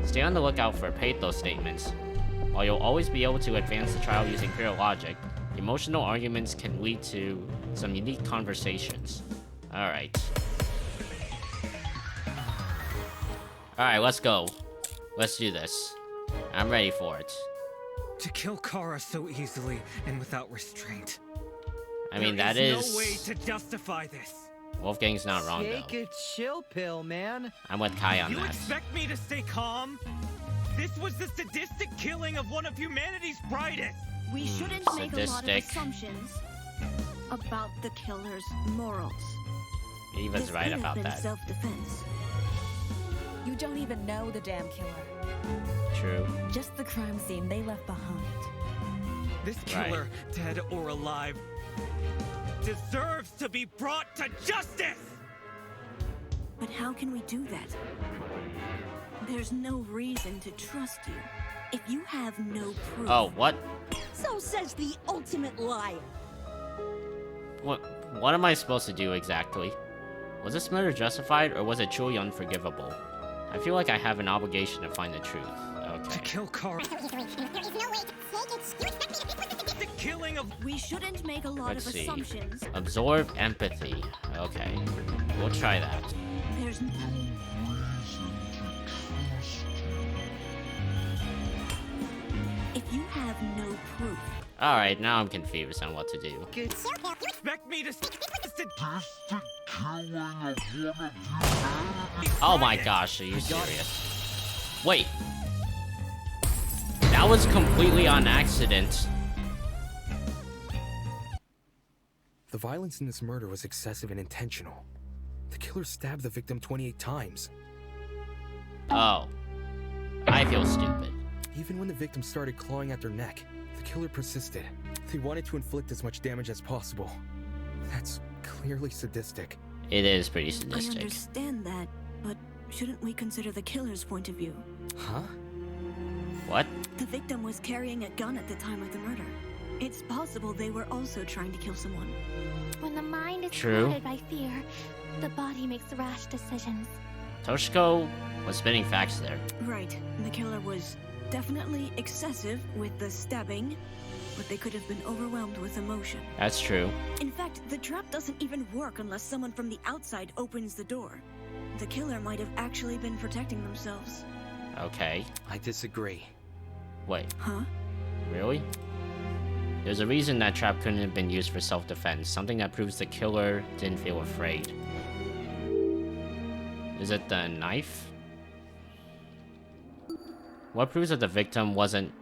Speaker 1: Stay on the lookout for pathos statements. While you'll always be able to advance the trial using pure logic, emotional arguments can lead to some unique conversations. Alright. Alright, let's go. Let's do this. I'm ready for it.
Speaker 4: To kill Kara so easily and without restraint.
Speaker 1: I mean,
Speaker 4: there
Speaker 1: that
Speaker 4: is
Speaker 1: is...
Speaker 4: no way to justify this.
Speaker 1: Wolfgang's not wrong, though.
Speaker 6: Take a chill pill, man.
Speaker 1: I'm with Kai on
Speaker 4: You
Speaker 1: that.
Speaker 4: expect me to stay calm? This was the sadistic killing of one of humanity's brightest.
Speaker 3: We shouldn't make a lot of assumptions about the killer's morals.
Speaker 1: Eva's right about that.
Speaker 15: Self-defense.
Speaker 12: You don't even know the damn killer.
Speaker 1: True.
Speaker 12: Just the crime scene they left behind.
Speaker 4: This killer, dead or alive, deserves to be brought to justice!
Speaker 15: But how can we do that? There's no reason to trust you if you have no proof.
Speaker 1: Oh, what?
Speaker 15: So says the ultimate liar.
Speaker 1: What am I supposed to do exactly? Was this murder justified, or was it truly unforgivable? I feel like I have an obligation to find the truth. Okay.
Speaker 4: To kill Carl.
Speaker 15: The killing of. We shouldn't make a lot
Speaker 1: Let's
Speaker 15: of
Speaker 1: see.
Speaker 15: assumptions.
Speaker 1: Absorb empathy. Okay. We'll try that.
Speaker 15: There's If you have no proof.
Speaker 1: Alright, now I'm confused on what to do.
Speaker 14: Expect me to.
Speaker 1: Oh my gosh, are you serious? Wait. That was completely on accident.
Speaker 10: The violence in this murder was excessive and intentional. The killer stabbed the victim 28 times.
Speaker 1: Oh. I feel stupid.
Speaker 10: Even when the victim started clawing at their neck, the killer persisted. He wanted to inflict as much damage as possible. That's clearly sadistic.
Speaker 1: It is pretty
Speaker 15: I
Speaker 1: sadistic.
Speaker 15: understand that, but shouldn't we consider the killer's point of view?
Speaker 10: Huh?
Speaker 1: What?
Speaker 15: The victim was carrying a gun at the time of the murder. It's possible they were also trying to kill someone.
Speaker 16: When the mind is
Speaker 1: True.
Speaker 16: clouded by fear, the body makes rash decisions.
Speaker 1: Toshiko was spinning facts there.
Speaker 15: Right. The killer was definitely excessive with the stabbing, but they could have been overwhelmed with emotion.
Speaker 1: That's true.
Speaker 15: In fact, the trap doesn't even work unless someone from the outside opens the door. The killer might have actually been protecting themselves.
Speaker 1: Okay.
Speaker 10: I disagree.
Speaker 1: Wait.
Speaker 15: Huh?
Speaker 1: Really? There's a reason that trap couldn't have been used for self-defense, something that proves the killer didn't feel afraid. Is it the knife? What proves that the victim wasn't...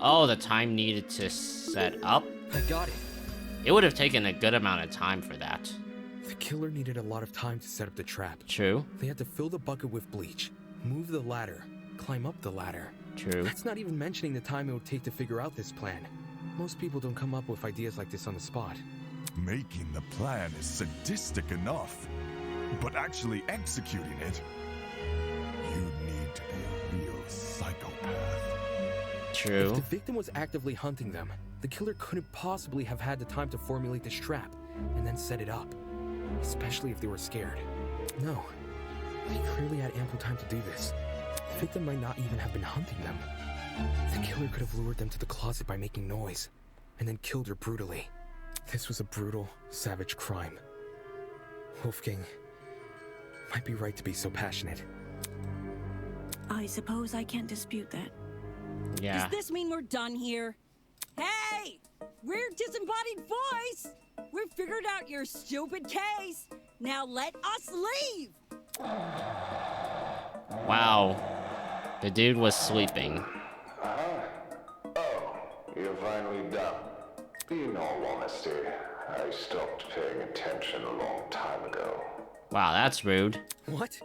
Speaker 1: Oh, the time needed to set up?
Speaker 10: I got it.
Speaker 1: It would have taken a good amount of time for that.
Speaker 10: The killer needed a lot of time to set up the trap.
Speaker 1: True.
Speaker 10: They had to fill the bucket with bleach, move the ladder, climb up the ladder.
Speaker 1: True.
Speaker 10: That's not even mentioning the time it would take to figure out this plan. Most people don't come up with ideas like this on the spot.
Speaker 9: Making the plan is sadistic enough, but actually executing it, you need to be a real psychopath.
Speaker 1: True.
Speaker 10: If the victim was actively hunting them, the killer couldn't possibly have had the time to formulate this trap and then set it up. Especially if they were scared. No. They clearly had ample time to do this. The victim might not even have been hunting them. The killer could have lured them to the closet by making noise, and then killed her brutally. This was a brutal, savage crime. Wolfgang might be right to be so passionate.
Speaker 15: I suppose I can't dispute that.
Speaker 1: Yeah.
Speaker 17: Does this mean we're done here? Hey! We're Disembodied Voice! We've figured out your stupid case! Now let us leave!
Speaker 1: Wow. The dude was sleeping.
Speaker 2: Oh, you're finally done. In all honesty, I stopped paying attention a long time ago.
Speaker 1: Wow, that's rude.
Speaker 10: What?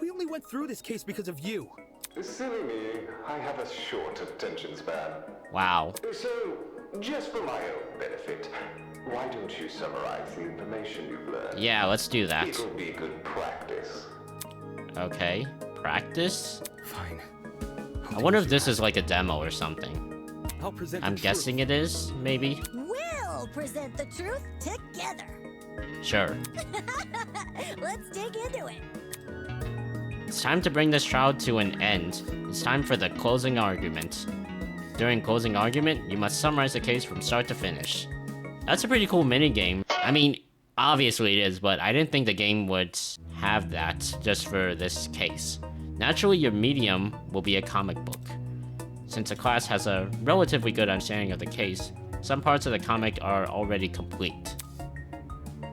Speaker 10: We only went through this case because of you.
Speaker 2: Silly me, I have a short attention span.
Speaker 1: Wow.
Speaker 2: So, just for my own benefit, why don't you summarize the information you've learned?
Speaker 1: Yeah, let's do that.
Speaker 2: It'll be good practice.
Speaker 1: Okay. Practice?
Speaker 10: Fine.
Speaker 1: I wonder if this is like a demo or something.
Speaker 10: I'll present
Speaker 1: I'm guessing it is, maybe?
Speaker 8: We'll present the truth together.
Speaker 1: Sure.
Speaker 8: Let's dig into it.
Speaker 1: It's time to bring this trial to an end. It's time for the closing argument. During closing argument, you must summarize the case from start to finish. That's a pretty cool minigame. I mean, obviously it is, but I didn't think the game would have that just for this case. Naturally, your medium will be a comic book. Since the class has a relatively good understanding of the case, some parts of the comic are already complete.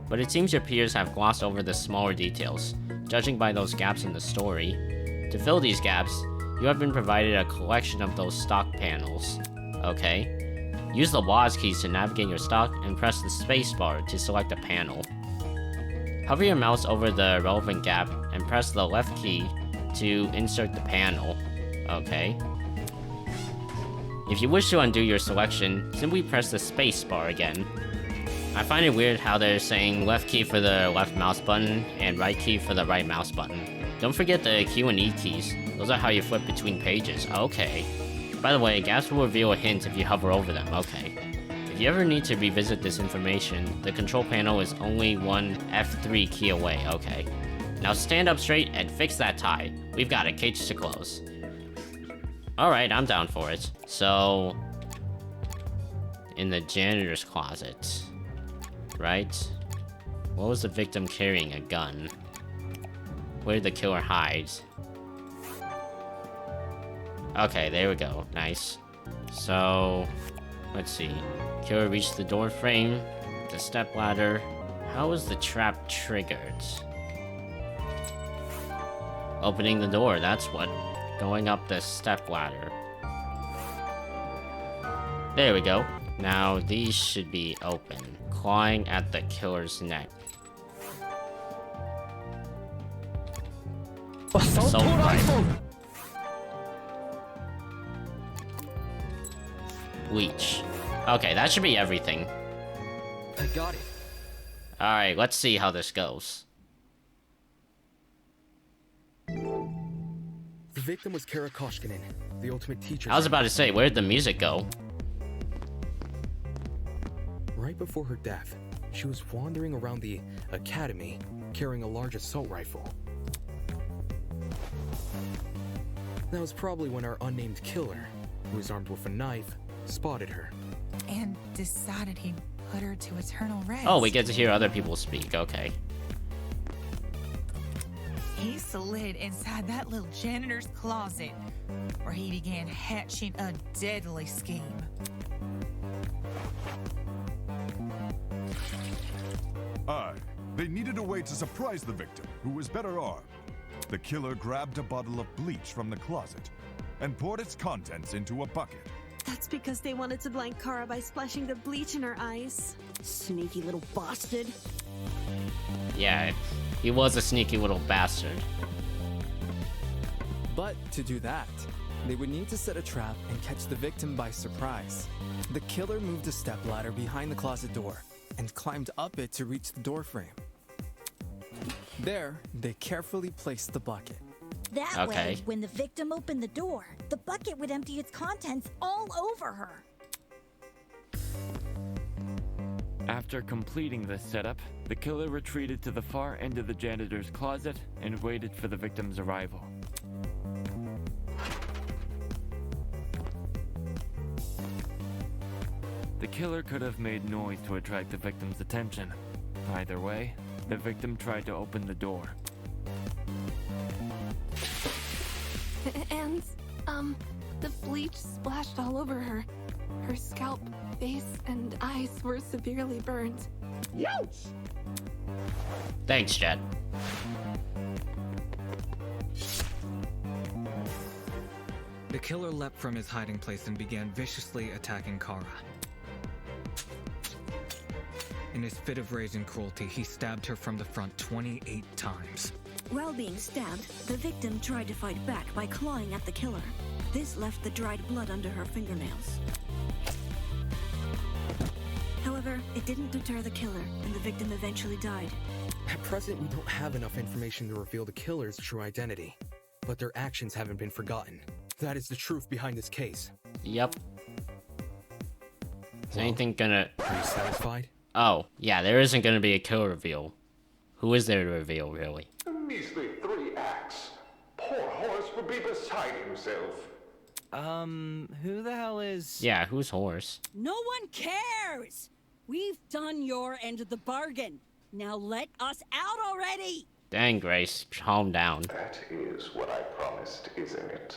Speaker 1: But it seems your peers have glossed over the smaller details, judging by those gaps in the story. To fill these gaps, you have been provided a collection of those stock panels. Okay. Use the WASD keys to navigate your stock and press the spacebar to select a panel. Hover your mouse over the relevant gap and press the left key to insert the panel. Okay. If you wish to undo your selection, simply press the spacebar again. I find it weird how they're saying left key for the left mouse button and right key for the right mouse button. Don't forget the Q and E keys. Those are how you flip between pages. Okay. By the way, gaps will reveal a hint if you hover over them. Okay. If you ever need to revisit this information, the control panel is only one F3 key away. Okay. Now stand up straight and fix that tie. We've got a cage to close. Alright, I'm down for it. So... in the janitor's closet. Right? What was the victim carrying? A gun? Where did the killer hide? Okay, there we go. Nice. So... let's see. Killer reached the door frame. The stepladder. How was the trap triggered? Opening the door, that's what. Going up the stepladder. There we go. Now these should be open. Clawing at the killer's neck. Assault rifle. Bleach. Okay, that should be everything.
Speaker 10: I got it.
Speaker 1: Alright, let's see how this goes.
Speaker 10: The victim was Kara Koshkinen, the ultimate teacher.
Speaker 1: I was about to say, where'd the music go?
Speaker 10: Right before her death, she was wandering around the academy, carrying a large assault rifle. That was probably when our unnamed killer, who was armed with a knife, spotted her.
Speaker 5: And decided he'd put her to eternal rest.
Speaker 1: Oh, we get to hear other people speak, okay.
Speaker 5: He slid inside that little janitor's closet, where he began hatching a deadly scheme.
Speaker 9: They needed a way to surprise the victim, who was better armed. The killer grabbed a bottle of bleach from the closet and poured its contents into a bucket.
Speaker 3: That's because they wanted to blind Kara by splashing the bleach in her eyes. Sneaky little bastard.
Speaker 1: Yeah, he was a sneaky little bastard.
Speaker 14: But to do that, they would need to set a trap and catch the victim by surprise. The killer moved a stepladder behind the closet door and climbed up it to reach the doorframe. There, they carefully placed the bucket.
Speaker 8: That way, when the victim opened the door, the bucket would empty its contents all over her.
Speaker 11: After completing this setup, the killer retreated to the far end of the janitor's closet and waited for the victim's arrival. The killer could have made noise to attract the victim's attention. Either way, the victim tried to open the door.
Speaker 13: And, the bleach splashed all over her. Her scalp, face, and eyes were severely burned.
Speaker 1: Youch! Thanks, Chad.
Speaker 4: The killer leapt from his hiding place and began viciously attacking Kara. In his fit of rage and cruelty, he stabbed her from the front 28 times.
Speaker 15: While being stabbed, the victim tried to fight back by clawing at the killer. This left the dried blood under her fingernails. However, it didn't deter the killer, and the victim eventually died.
Speaker 10: At present, we don't have enough information to reveal the killer's true identity, but their actions haven't been forgotten. That is the truth behind this case.
Speaker 1: Yep. Is anything gonna...
Speaker 10: Are you satisfied?
Speaker 1: Oh, yeah, there isn't gonna be a killer reveal. Who is there to reveal, really?
Speaker 2: A measly 3 acts. Poor Horace would be beside himself.
Speaker 6: Who the hell is...
Speaker 1: Yeah, who's Horace?
Speaker 17: No one cares! We've done your end of the bargain. Now let us out already!
Speaker 1: Dang, Grace, calm down.
Speaker 2: That is what I promised, isn't it?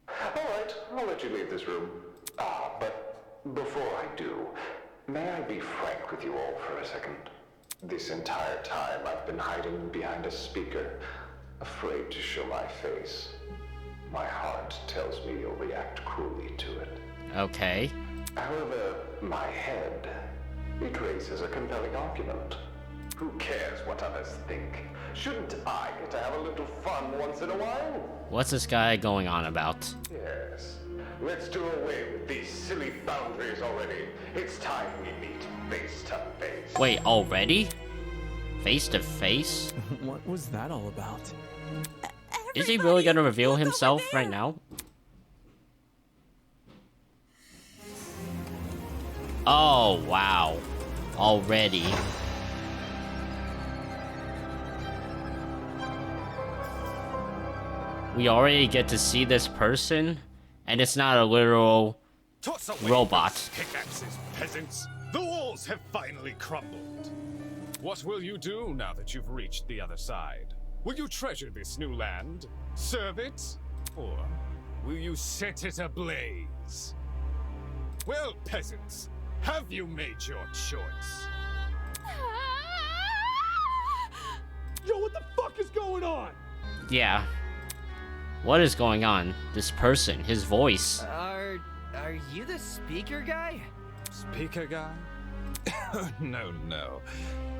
Speaker 2: Alright, I'll let you leave this room. But before I do, may I be frank with you all for a second? This entire time I've been hiding behind a speaker, afraid to show my face. My heart tells me you'll react cruelly to it.
Speaker 1: Okay.
Speaker 2: However, my head, it raises a compelling argument. Who cares what others think? Shouldn't I get to have a little fun once in a while?
Speaker 1: What's this guy going on about?
Speaker 2: Yes. Let's do away with these silly boundaries already. It's time we meet face to face.
Speaker 1: Wait, already? Face to face?
Speaker 14: What was that all about?
Speaker 1: Is he really gonna reveal himself right now? Oh, wow. Already. We already get to see this person, and it's not a literal robot.
Speaker 18: Pickaxes, peasants. The walls have finally crumbled. What will you do now that you've reached the other side? Will you treasure this new land, serve it, or will you set it ablaze? Well, peasants, have you made your choice?
Speaker 7: Yo, what the fuck is going on?
Speaker 1: Yeah. What is going on? This person, his voice.
Speaker 6: Are you the speaker guy?
Speaker 18: Speaker guy? No.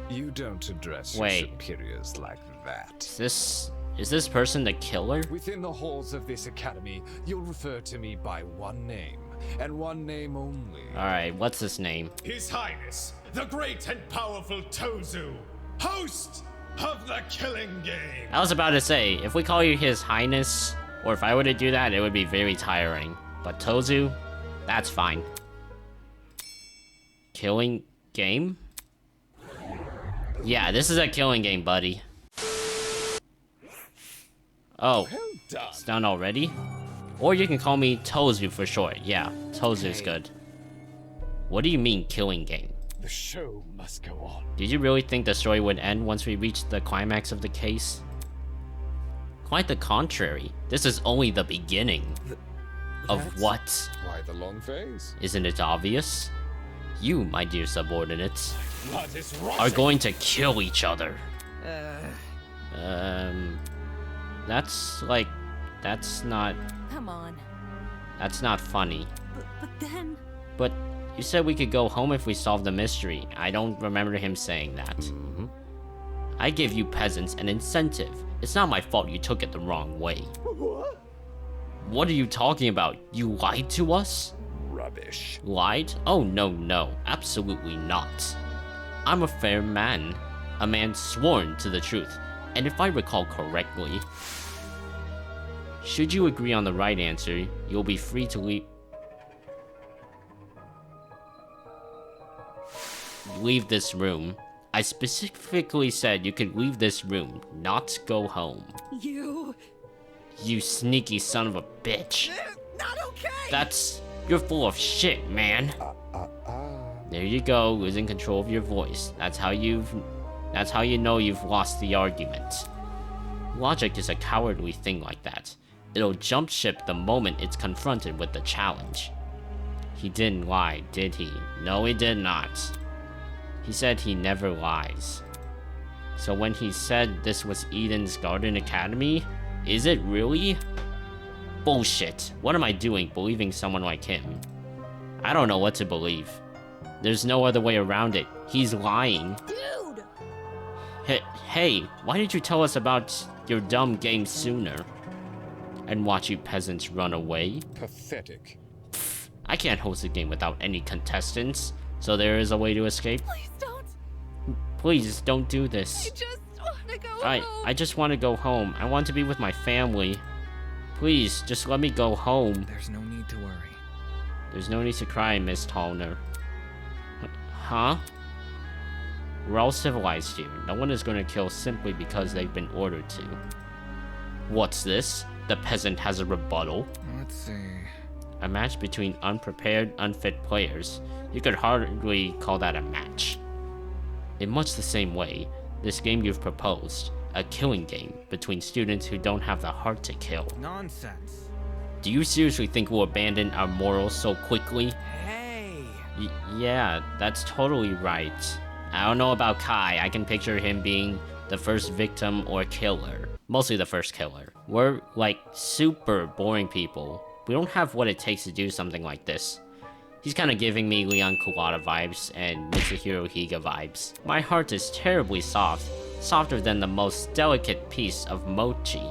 Speaker 18: You don't address
Speaker 1: Wait.
Speaker 18: your superiors like that.
Speaker 1: Is this person the killer?
Speaker 18: Within the halls of this academy, you'll refer to me by one name, and one name only.
Speaker 1: Alright, what's his name?
Speaker 18: His Highness, the great and powerful Tozu, host of the Killing Game.
Speaker 1: I was about to say, if we call you His Highness, or if I were to do that, it would be very tiring. But Tozu, that's fine. Killing game? Yeah, this is a killing game, buddy. Oh, it's done already? Or you can call me Tozu for short. Yeah, Tozu's good. What do you mean, killing game?
Speaker 18: The show must go on.
Speaker 1: Did you really think the story would end once we reached the climax of the case? Quite the contrary. This is only the beginning. Of what?
Speaker 18: Why the long face?
Speaker 1: Isn't it obvious? You, my dear subordinates,
Speaker 18: Blood is
Speaker 1: are going to kill each other. That's not...
Speaker 12: Come on.
Speaker 1: That's not funny.
Speaker 3: But then...
Speaker 1: But you said we could go home if we solved the mystery. I don't remember him saying that. I give you peasants an incentive. It's not my fault you took it the wrong way.
Speaker 7: What?
Speaker 1: What are you talking about? You lied to us?
Speaker 18: Rubbish.
Speaker 1: Lied? Oh, no. Absolutely not. I'm a fair man. A man sworn to the truth. And if I recall correctly, should you agree on the right answer, you'll be free to leave this room. I specifically said you could leave this room, not go home. You sneaky son of a bitch.
Speaker 5: Not okay.
Speaker 1: You're full of shit, man. There you go, losing control of your voice. That's how you know you've lost the argument. Logic is a cowardly thing like that. It'll jump ship the moment it's confronted with the challenge. He didn't lie, did he? No, he did not. He said he never lies. So when he said this was Eden's Garden Academy, is it really? Bullshit. What am I doing believing someone like him? I don't know what to believe. There's no other way around it. He's lying.
Speaker 8: Dude!
Speaker 1: Hey, why did you tell us about your dumb game sooner? And watch you peasants run away?
Speaker 18: Pathetic.
Speaker 1: Pfft, I can't host a game without any contestants, so there is a way to escape.
Speaker 13: Please don't.
Speaker 1: Please don't do this.
Speaker 13: I just want to go home.
Speaker 1: I just want to go home. I want to be with my family. Please, just let me go home.
Speaker 4: There's no need to worry.
Speaker 1: There's no need to cry, Miss Tallner. Huh? We're all civilized here. No one is going to kill simply because they've been ordered to. What's this? The peasant has a rebuttal.
Speaker 4: Let's see.
Speaker 1: A match between unprepared, unfit players. You could hardly call that a match. In much the same way, this game you've proposed, a killing game between students who don't have the heart to kill.
Speaker 4: Nonsense.
Speaker 1: Do you seriously think we'll abandon our morals so quickly?
Speaker 4: Hey!
Speaker 1: Yeah, that's totally right. I don't know about Kai. I can picture him being the first victim or killer. Mostly the first killer. We're, like, super boring people. We don't have what it takes to do something like this. He's kind of giving me Leon Kulata vibes and Mitsuhiro Higa vibes. My heart is terribly soft. Softer than the most delicate piece of mochi.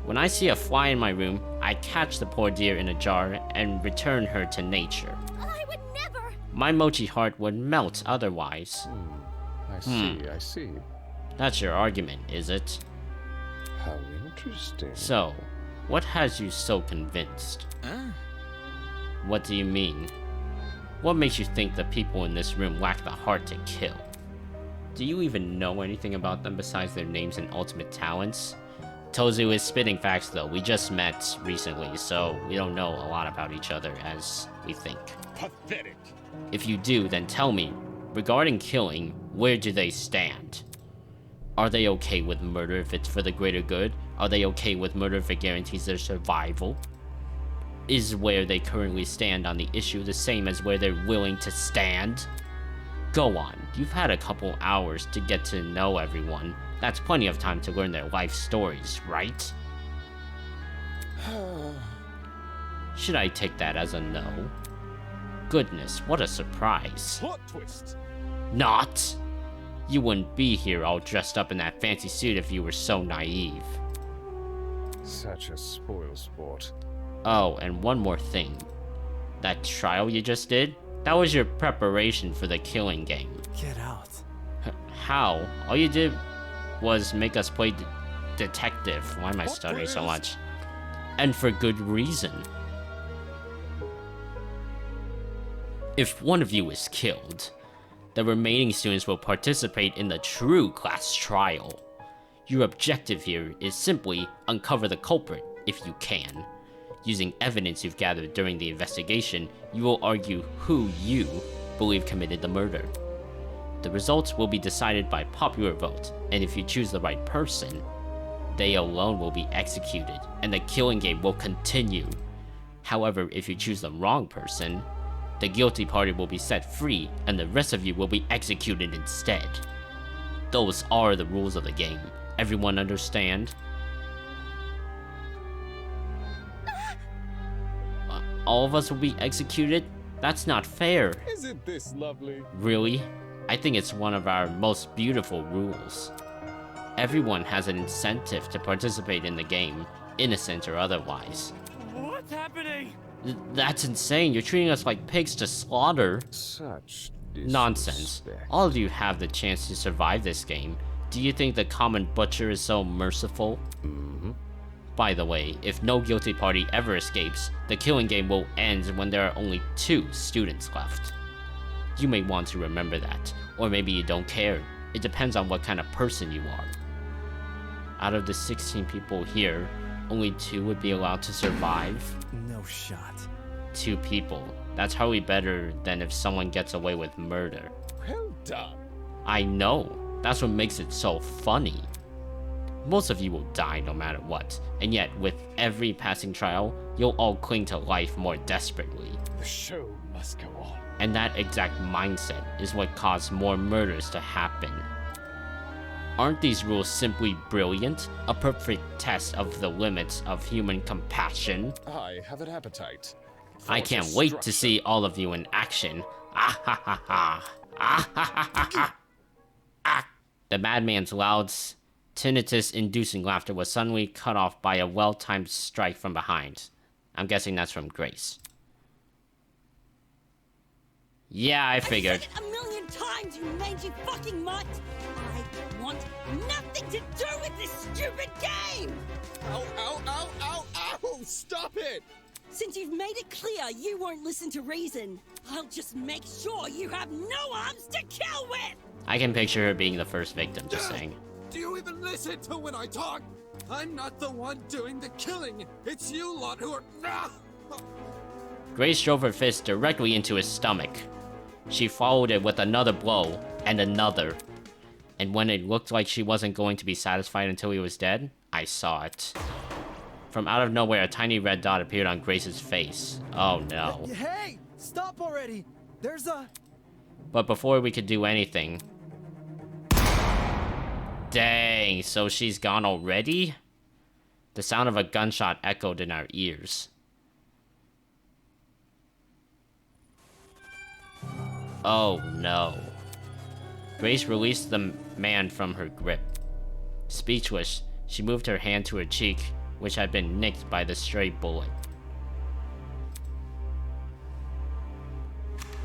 Speaker 1: When I see a fly in my room, I catch the poor dear in a jar and return her to nature.
Speaker 8: I would never.
Speaker 1: My mochi heart would melt otherwise.
Speaker 18: I see.
Speaker 1: That's your argument, is it?
Speaker 18: How interesting.
Speaker 1: So, what has you so convinced? What do you mean? What makes you think the people in this room lack the heart to kill? Do you even know anything about them besides their names and ultimate talents? Tozu is spitting facts though. We just met recently, so we don't know a lot about each other as we think.
Speaker 18: Pathetic.
Speaker 1: If you do, then tell me, regarding killing, where do they stand? Are they okay with murder if it's for the greater good? Are they okay with murder if it guarantees their survival? Is where they currently stand on the issue the same as where they're willing to stand? Go on, you've had a couple hours to get to know everyone. That's plenty of time to learn their life stories, right? Should I take that as a no? Goodness, what a surprise.
Speaker 18: Plot twist.
Speaker 1: Not! You wouldn't be here all dressed up in that fancy suit if you were so naive.
Speaker 18: Such a spoilsport.
Speaker 1: Oh, and one more thing. That trial you just did? That was your preparation for the killing game.
Speaker 14: Get out.
Speaker 1: How? All you did was make us play detective. Why am I stuttering so much? And for good reason. If one of you is killed, the remaining students will participate in the true class trial. Your objective here is simply uncover the culprit, if you can. Using evidence you've gathered during the investigation, you will argue who you believe committed the murder. The results will be decided by popular vote, and if you choose the right person, they alone will be executed, and the killing game will continue. However, if you choose the wrong person, the guilty party will be set free, and the rest of you will be executed instead. Those are the rules of the game. Everyone understand? All of us will be executed? That's not fair.
Speaker 18: Isn't this lovely?
Speaker 1: Really? I think it's one of our most beautiful rules. Everyone has an incentive to participate in the game, innocent or otherwise.
Speaker 11: What's happening?
Speaker 1: That's insane. You're treating us like pigs to slaughter.
Speaker 18: Such
Speaker 1: nonsense. All of you have the chance to survive this game. Do you think the common butcher is so merciful?
Speaker 18: Mm-hmm.
Speaker 1: By the way, if no guilty party ever escapes, the killing game will end when there are only 2 students left. You may want to remember that, or maybe you don't care. It depends on what kind of person you are. Out of the 16 people here, only 2 would be allowed to survive?
Speaker 14: No shot.
Speaker 1: 2 people. That's hardly better than if someone gets away with murder.
Speaker 18: Well done.
Speaker 1: I know. That's what makes it so funny. Most of you will die no matter what, and yet with every passing trial, you'll all cling to life more desperately.
Speaker 18: The show must go on.
Speaker 1: And that exact mindset is what caused more murders to happen. Aren't these rules simply brilliant? A perfect test of the limits of human compassion?
Speaker 18: I have an appetite.
Speaker 1: I can't wait to see all of you in action. Ah ha ha ha. Ah ha ha ha ha. Ah. The madman's loud, tinnitus-inducing laughter was suddenly cut off by a well-timed strike from behind. I'm guessing that's from Grace. Yeah, I figured.
Speaker 17: I've said it a million times, you mangy fucking mutt! I want nothing to do with this stupid game!
Speaker 18: Ow, ow, ow, ow, ow! Stop it!
Speaker 17: Since you've made it clear you won't listen to reason, I'll just make sure you have no arms to kill with!
Speaker 1: I can picture her being the first victim, just saying.
Speaker 18: Do you even listen to when I talk? I'm not the one doing the killing. It's you lot who are...
Speaker 1: Grace drove her fist directly into his stomach. She followed it with another blow, and another. And when it looked like she wasn't going to be satisfied until he was dead, I saw it. From out of nowhere, a tiny red dot appeared on Grace's face. Oh no.
Speaker 14: Hey! Stop already! There's a...
Speaker 1: But before we could do anything... Dang, so she's gone already? The sound of a gunshot echoed in our ears. Oh no. Grace released the man from her grip. Speechless, she moved her hand to her cheek, which had been nicked by the stray bullet.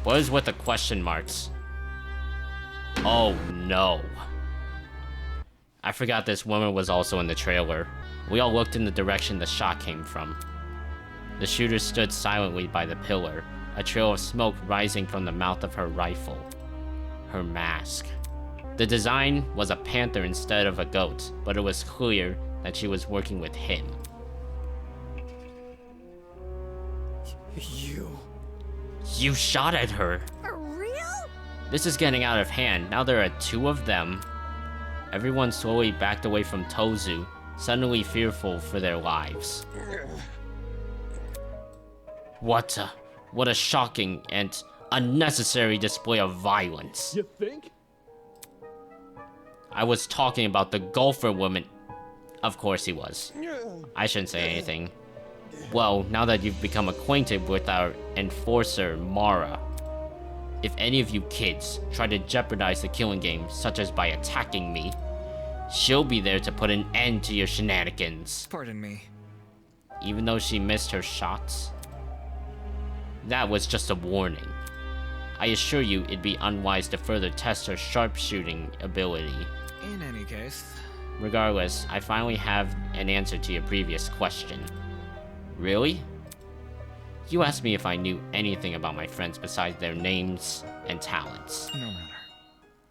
Speaker 1: What is with the question marks? Oh no. I forgot this woman was also in the trailer. We all looked in the direction the shot came from. The shooter stood silently by the pillar, a trail of smoke rising from the mouth of her rifle. Her mask. The design was a panther instead of a goat, but it was clear that she was working with him. You shot at her.
Speaker 3: For real?
Speaker 1: This is getting out of hand. Now there are two of them. Everyone slowly backed away from Tozu, suddenly fearful for their lives. What a shocking and unnecessary display of violence.
Speaker 7: You think?
Speaker 1: I was talking about the golfer woman. Of course he was. I shouldn't say anything. Well, now that you've become acquainted with our enforcer, Mara, if any of you kids try to jeopardize the killing game, such as by attacking me, she'll be there to put an end to your shenanigans.
Speaker 4: Pardon me.
Speaker 1: Even though she missed her shots? That was just a warning. I assure you it'd be unwise to further test her sharpshooting ability.
Speaker 4: In any case...
Speaker 1: Regardless, I finally have an answer to your previous question. Really? You asked me if I knew anything about my friends besides their names and talents.
Speaker 4: No matter.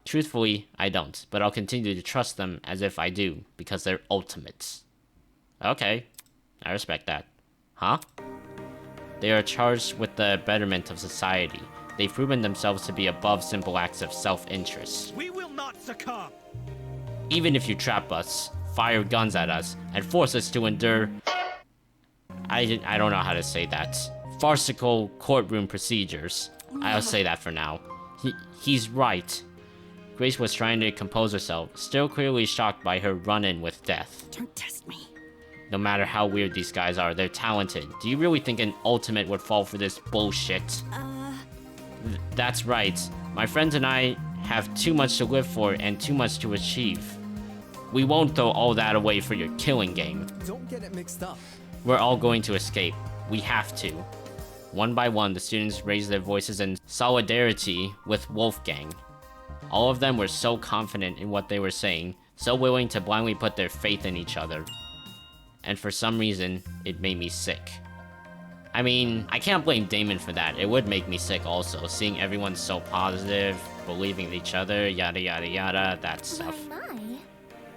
Speaker 1: Truthfully, I don't, but I'll continue to trust them as if I do, because they're ultimates. Okay, I respect that. Huh? They are charged with the betterment of society. They've proven themselves to be above simple acts of self-interest.
Speaker 6: We will not succumb!
Speaker 1: Even if you trap us, fire guns at us, and force us to endure... I don't know how to say that. Farcical courtroom procedures. I'll say that for now. He's right. Grace was trying to compose herself, still clearly shocked by her run-in with death.
Speaker 15: Don't test me.
Speaker 1: No matter how weird these guys are, they're talented. Do you really think an ultimate would fall for this bullshit? That's right. My friends and I have too much to live for and too much to achieve. We won't throw all that away for your killing game.
Speaker 14: Don't get it mixed up.
Speaker 1: We're all going to escape. We have to. One by one, the students raised their voices in solidarity with Wolfgang. All of them were so confident in what they were saying, so willing to blindly put their faith in each other. And for some reason, it made me sick. I mean, I can't blame Damon for that. It would make me sick also, seeing everyone so positive, believing in each other, yada yada yada, that stuff.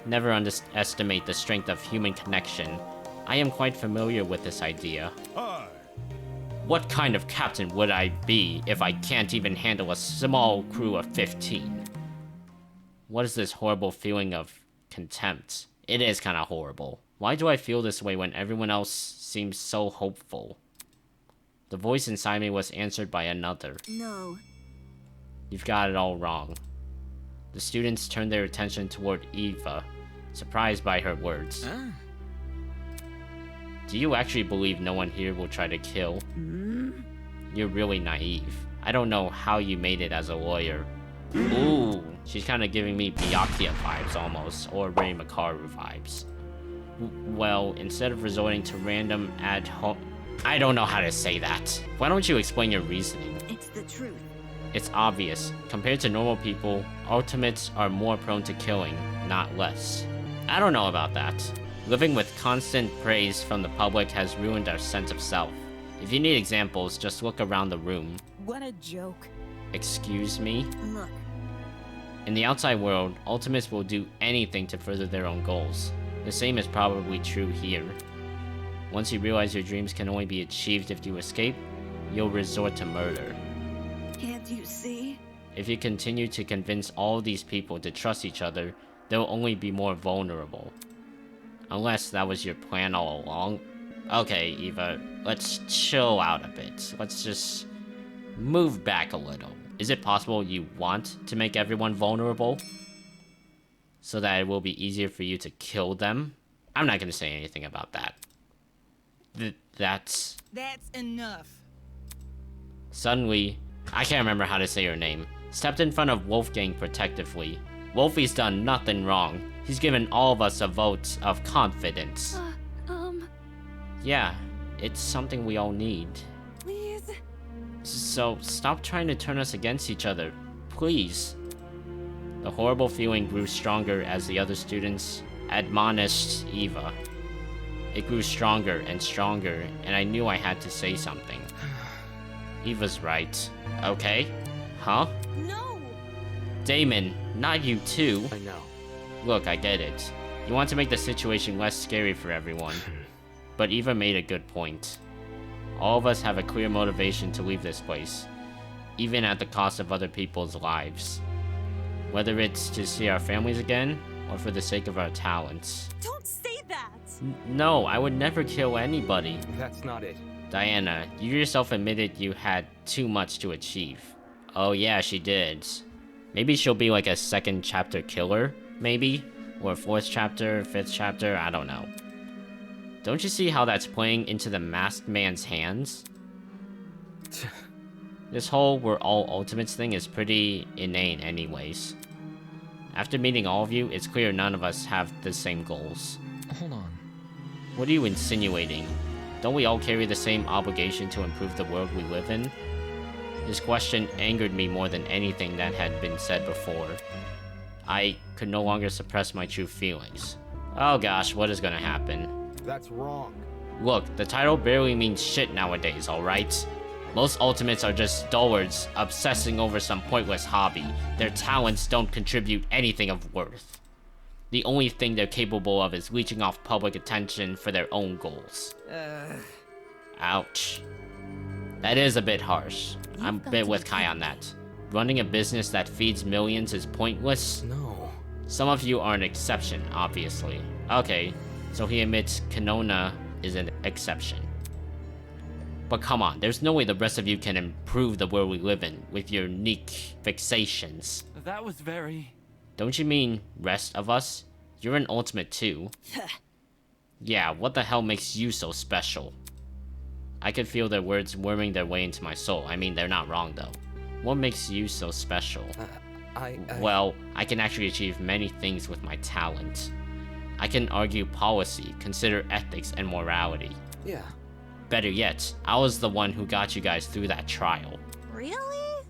Speaker 1: Never underestimate the strength of human connection. I am quite familiar with this idea. What kind of captain would I be if I can't even handle a small crew of 15? What is this horrible feeling of contempt? It is kind of horrible. Why do I feel this way when everyone else seems so hopeful? The voice inside me was answered by another.
Speaker 3: No.
Speaker 1: You've got it all wrong. The students turned their attention toward Eva, surprised by her words. Do you actually believe no one here will try to kill? You're really naive. I don't know how you made it as a lawyer. Ooh, she's kind of giving me Byakuya vibes almost, or Ray Makaru vibes. Well, instead of resorting to random ad hoc... I don't know how to say that. Why don't you explain your reasoning?
Speaker 3: It's the truth.
Speaker 1: It's obvious. Compared to normal people, ultimates are more prone to killing, not less. I don't know about that. Living with constant praise from the public has ruined our sense of self. If you need examples, just look around the room.
Speaker 17: What a joke.
Speaker 1: Excuse me?
Speaker 3: Look.
Speaker 1: In the outside world, ultimates will do anything to further their own goals. The same is probably true here. Once you realize your dreams can only be achieved if you escape, you'll resort to murder.
Speaker 15: Can't you see?
Speaker 1: If you continue to convince all these people to trust each other, they'll only be more vulnerable. Unless that was your plan all along. Okay, Eva, let's chill out a bit. Let's just move back a little. Is it possible you want to make everyone vulnerable? So that it will be easier for you to kill them? I'm not gonna say anything about that. That's
Speaker 17: enough.
Speaker 1: Suddenly, I can't remember how to say her name, stepped in front of Wolfgang protectively. Wolfie's done nothing wrong. He's given all of us a vote of confidence. Yeah, it's something we all need.
Speaker 15: Please?
Speaker 1: So stop trying to turn us against each other, please. The horrible feeling grew stronger as the other students admonished Eva. It grew stronger and stronger, and I knew I had to say something. Eva's right. Okay. Huh?
Speaker 3: No!
Speaker 1: Damon, not you too.
Speaker 10: I know.
Speaker 1: Look, I get it. You want to make the situation less scary for everyone. But Eva made a good point. All of us have a clear motivation to leave this place, even at the cost of other people's lives. Whether it's to see our families again, or for the sake of our talents.
Speaker 3: Don't say that!
Speaker 1: No, I would never kill anybody.
Speaker 10: That's not it.
Speaker 1: Diana, you yourself admitted you had too much to achieve. Oh yeah, she did. Maybe she'll be like a second chapter killer, maybe? Or fourth chapter, fifth chapter, I don't know. Don't you see how that's playing into the masked man's hands? This whole we're all ultimates thing is pretty inane anyways. After meeting all of you, it's clear none of us have the same goals.
Speaker 4: Hold on.
Speaker 1: What are you insinuating? Don't we all carry the same obligation to improve the world we live in? This question angered me more than anything that had been said before. I could no longer suppress my true feelings. Oh gosh, what is gonna happen?
Speaker 10: That's wrong.
Speaker 1: Look, the title barely means shit nowadays, alright? Most ultimates are just stalwarts obsessing over some pointless hobby. Their talents don't contribute anything of worth. The only thing they're capable of is leeching off public attention for their own goals. Ouch. That is a bit harsh. I'm a bit with Kai on that. Running a business that feeds millions is pointless?
Speaker 10: No.
Speaker 1: Some of you are an exception, obviously. Okay, so he admits Kanona is an exception. But come on, there's no way the rest of you can improve the world we live in with your unique fixations.
Speaker 11: That was very...
Speaker 1: Don't you mean rest of us? You're an ultimate too. Yeah, what the hell makes you so special? I could feel their words worming their way into my soul. I mean, they're not wrong though. What makes you so special? Well, I can actually achieve many things with my talent. I can argue policy, consider ethics and morality.
Speaker 10: Yeah.
Speaker 1: Better yet, I was the one who got you guys through that trial.
Speaker 3: Really?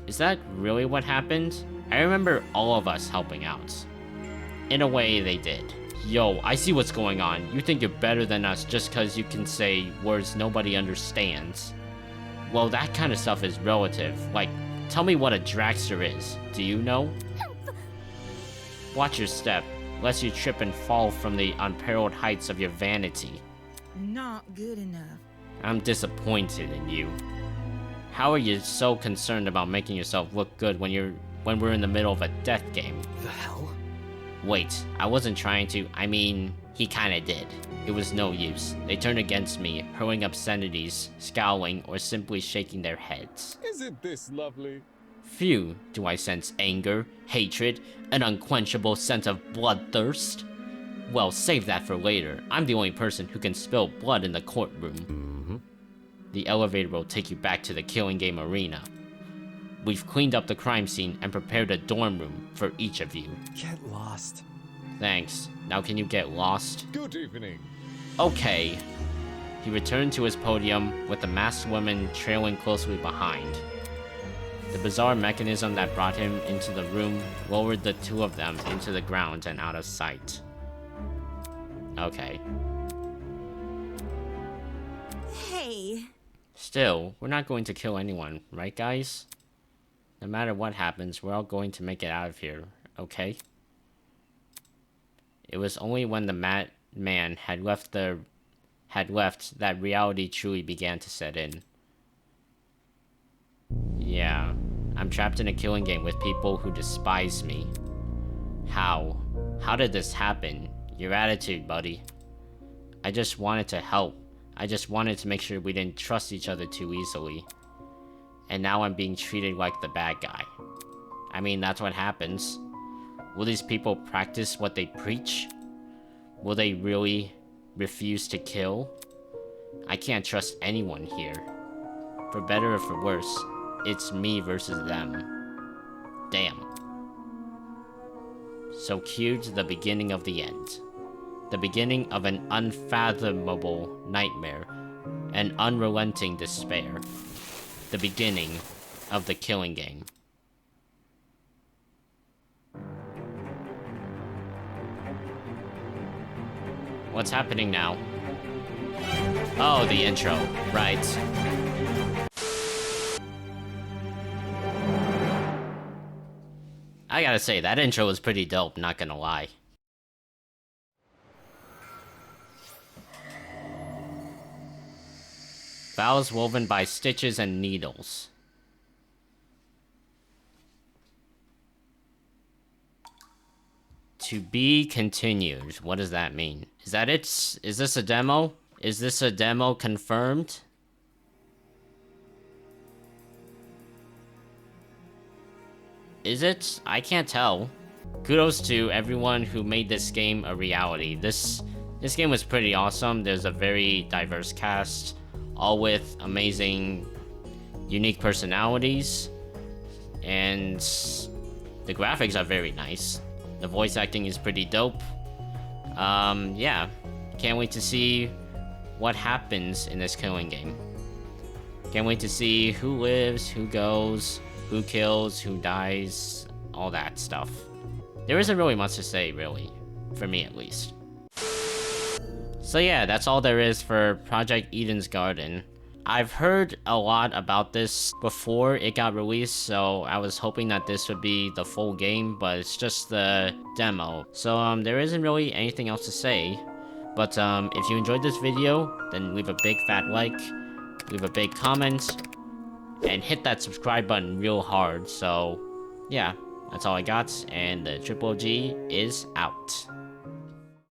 Speaker 1: Is that really what happened? I remember all of us helping out. In a way, they did. Yo, I see what's going on. You think you're better than us just cause you can say words nobody understands. Well, that kind of stuff is relative. Like, tell me what a dragster is. Do you know? Watch your step, lest you trip and fall from the unparalleled heights of your vanity.
Speaker 5: Not good enough.
Speaker 1: I'm disappointed in you. How are you so concerned about making yourself look good when we're in the middle of a death game?
Speaker 10: The hell?
Speaker 1: Wait, I wasn't trying to. I mean, he kinda did. It was no use. They turned against me, hurling obscenities, scowling, or simply shaking their heads.
Speaker 18: Isn't this lovely?
Speaker 1: Few do I sense anger, hatred, an unquenchable sense of bloodthirst. Well, save that for later. I'm the only person who can spill blood in the courtroom. The elevator will take you back to the killing game arena. We've cleaned up the crime scene and prepared a dorm room for each of you.
Speaker 14: Get lost.
Speaker 1: Thanks. Now can you get lost?
Speaker 18: Good evening.
Speaker 1: Okay. He returned to his podium with the masked woman trailing closely behind. The bizarre mechanism that brought him into the room lowered the two of them into the ground and out of sight. Okay.
Speaker 3: Hey.
Speaker 1: Still, we're not going to kill anyone, right guys? No matter what happens, we're all going to make it out of here, okay? It was only when the madman had left that reality truly began to set in. Yeah, I'm trapped in a killing game with people who despise me. How? How did this happen? Your attitude, buddy. I just wanted to help. I just wanted to make sure we didn't trust each other too easily. And now I'm being treated like the bad guy. I mean, that's what happens. Will these people practice what they preach? Will they really refuse to kill? I can't trust anyone here. For better or for worse, it's me versus them. Damn. So cue to the beginning of the end. The beginning of an unfathomable nightmare, an unrelenting despair. The beginning of the killing game. What's happening now? Oh, the intro, right. I gotta say, that intro was pretty dope, not gonna lie. Vows woven by stitches and needles. To be continued. What does that mean? Is that it? Is this a demo? Is this a demo confirmed? Is it? I can't tell. Kudos to everyone who made this game a reality. This game was pretty awesome. There's a very diverse cast, all with amazing, unique personalities, and the graphics are very nice. The voice acting is pretty dope. Yeah. Can't wait to see what happens in this killing game. Can't wait to see who lives, who goes, who kills, who dies, all that stuff. There isn't really much to say, really. For me, at least. So yeah, that's all there is for Project Eden's Garden. I've heard a lot about this before it got released, so I was hoping that this would be the full game, but it's just the demo. So there isn't really anything else to say. But if you enjoyed this video, then leave a big fat like, leave a big comment, and hit that subscribe button real hard. So yeah, that's all I got, and the Triple G is out.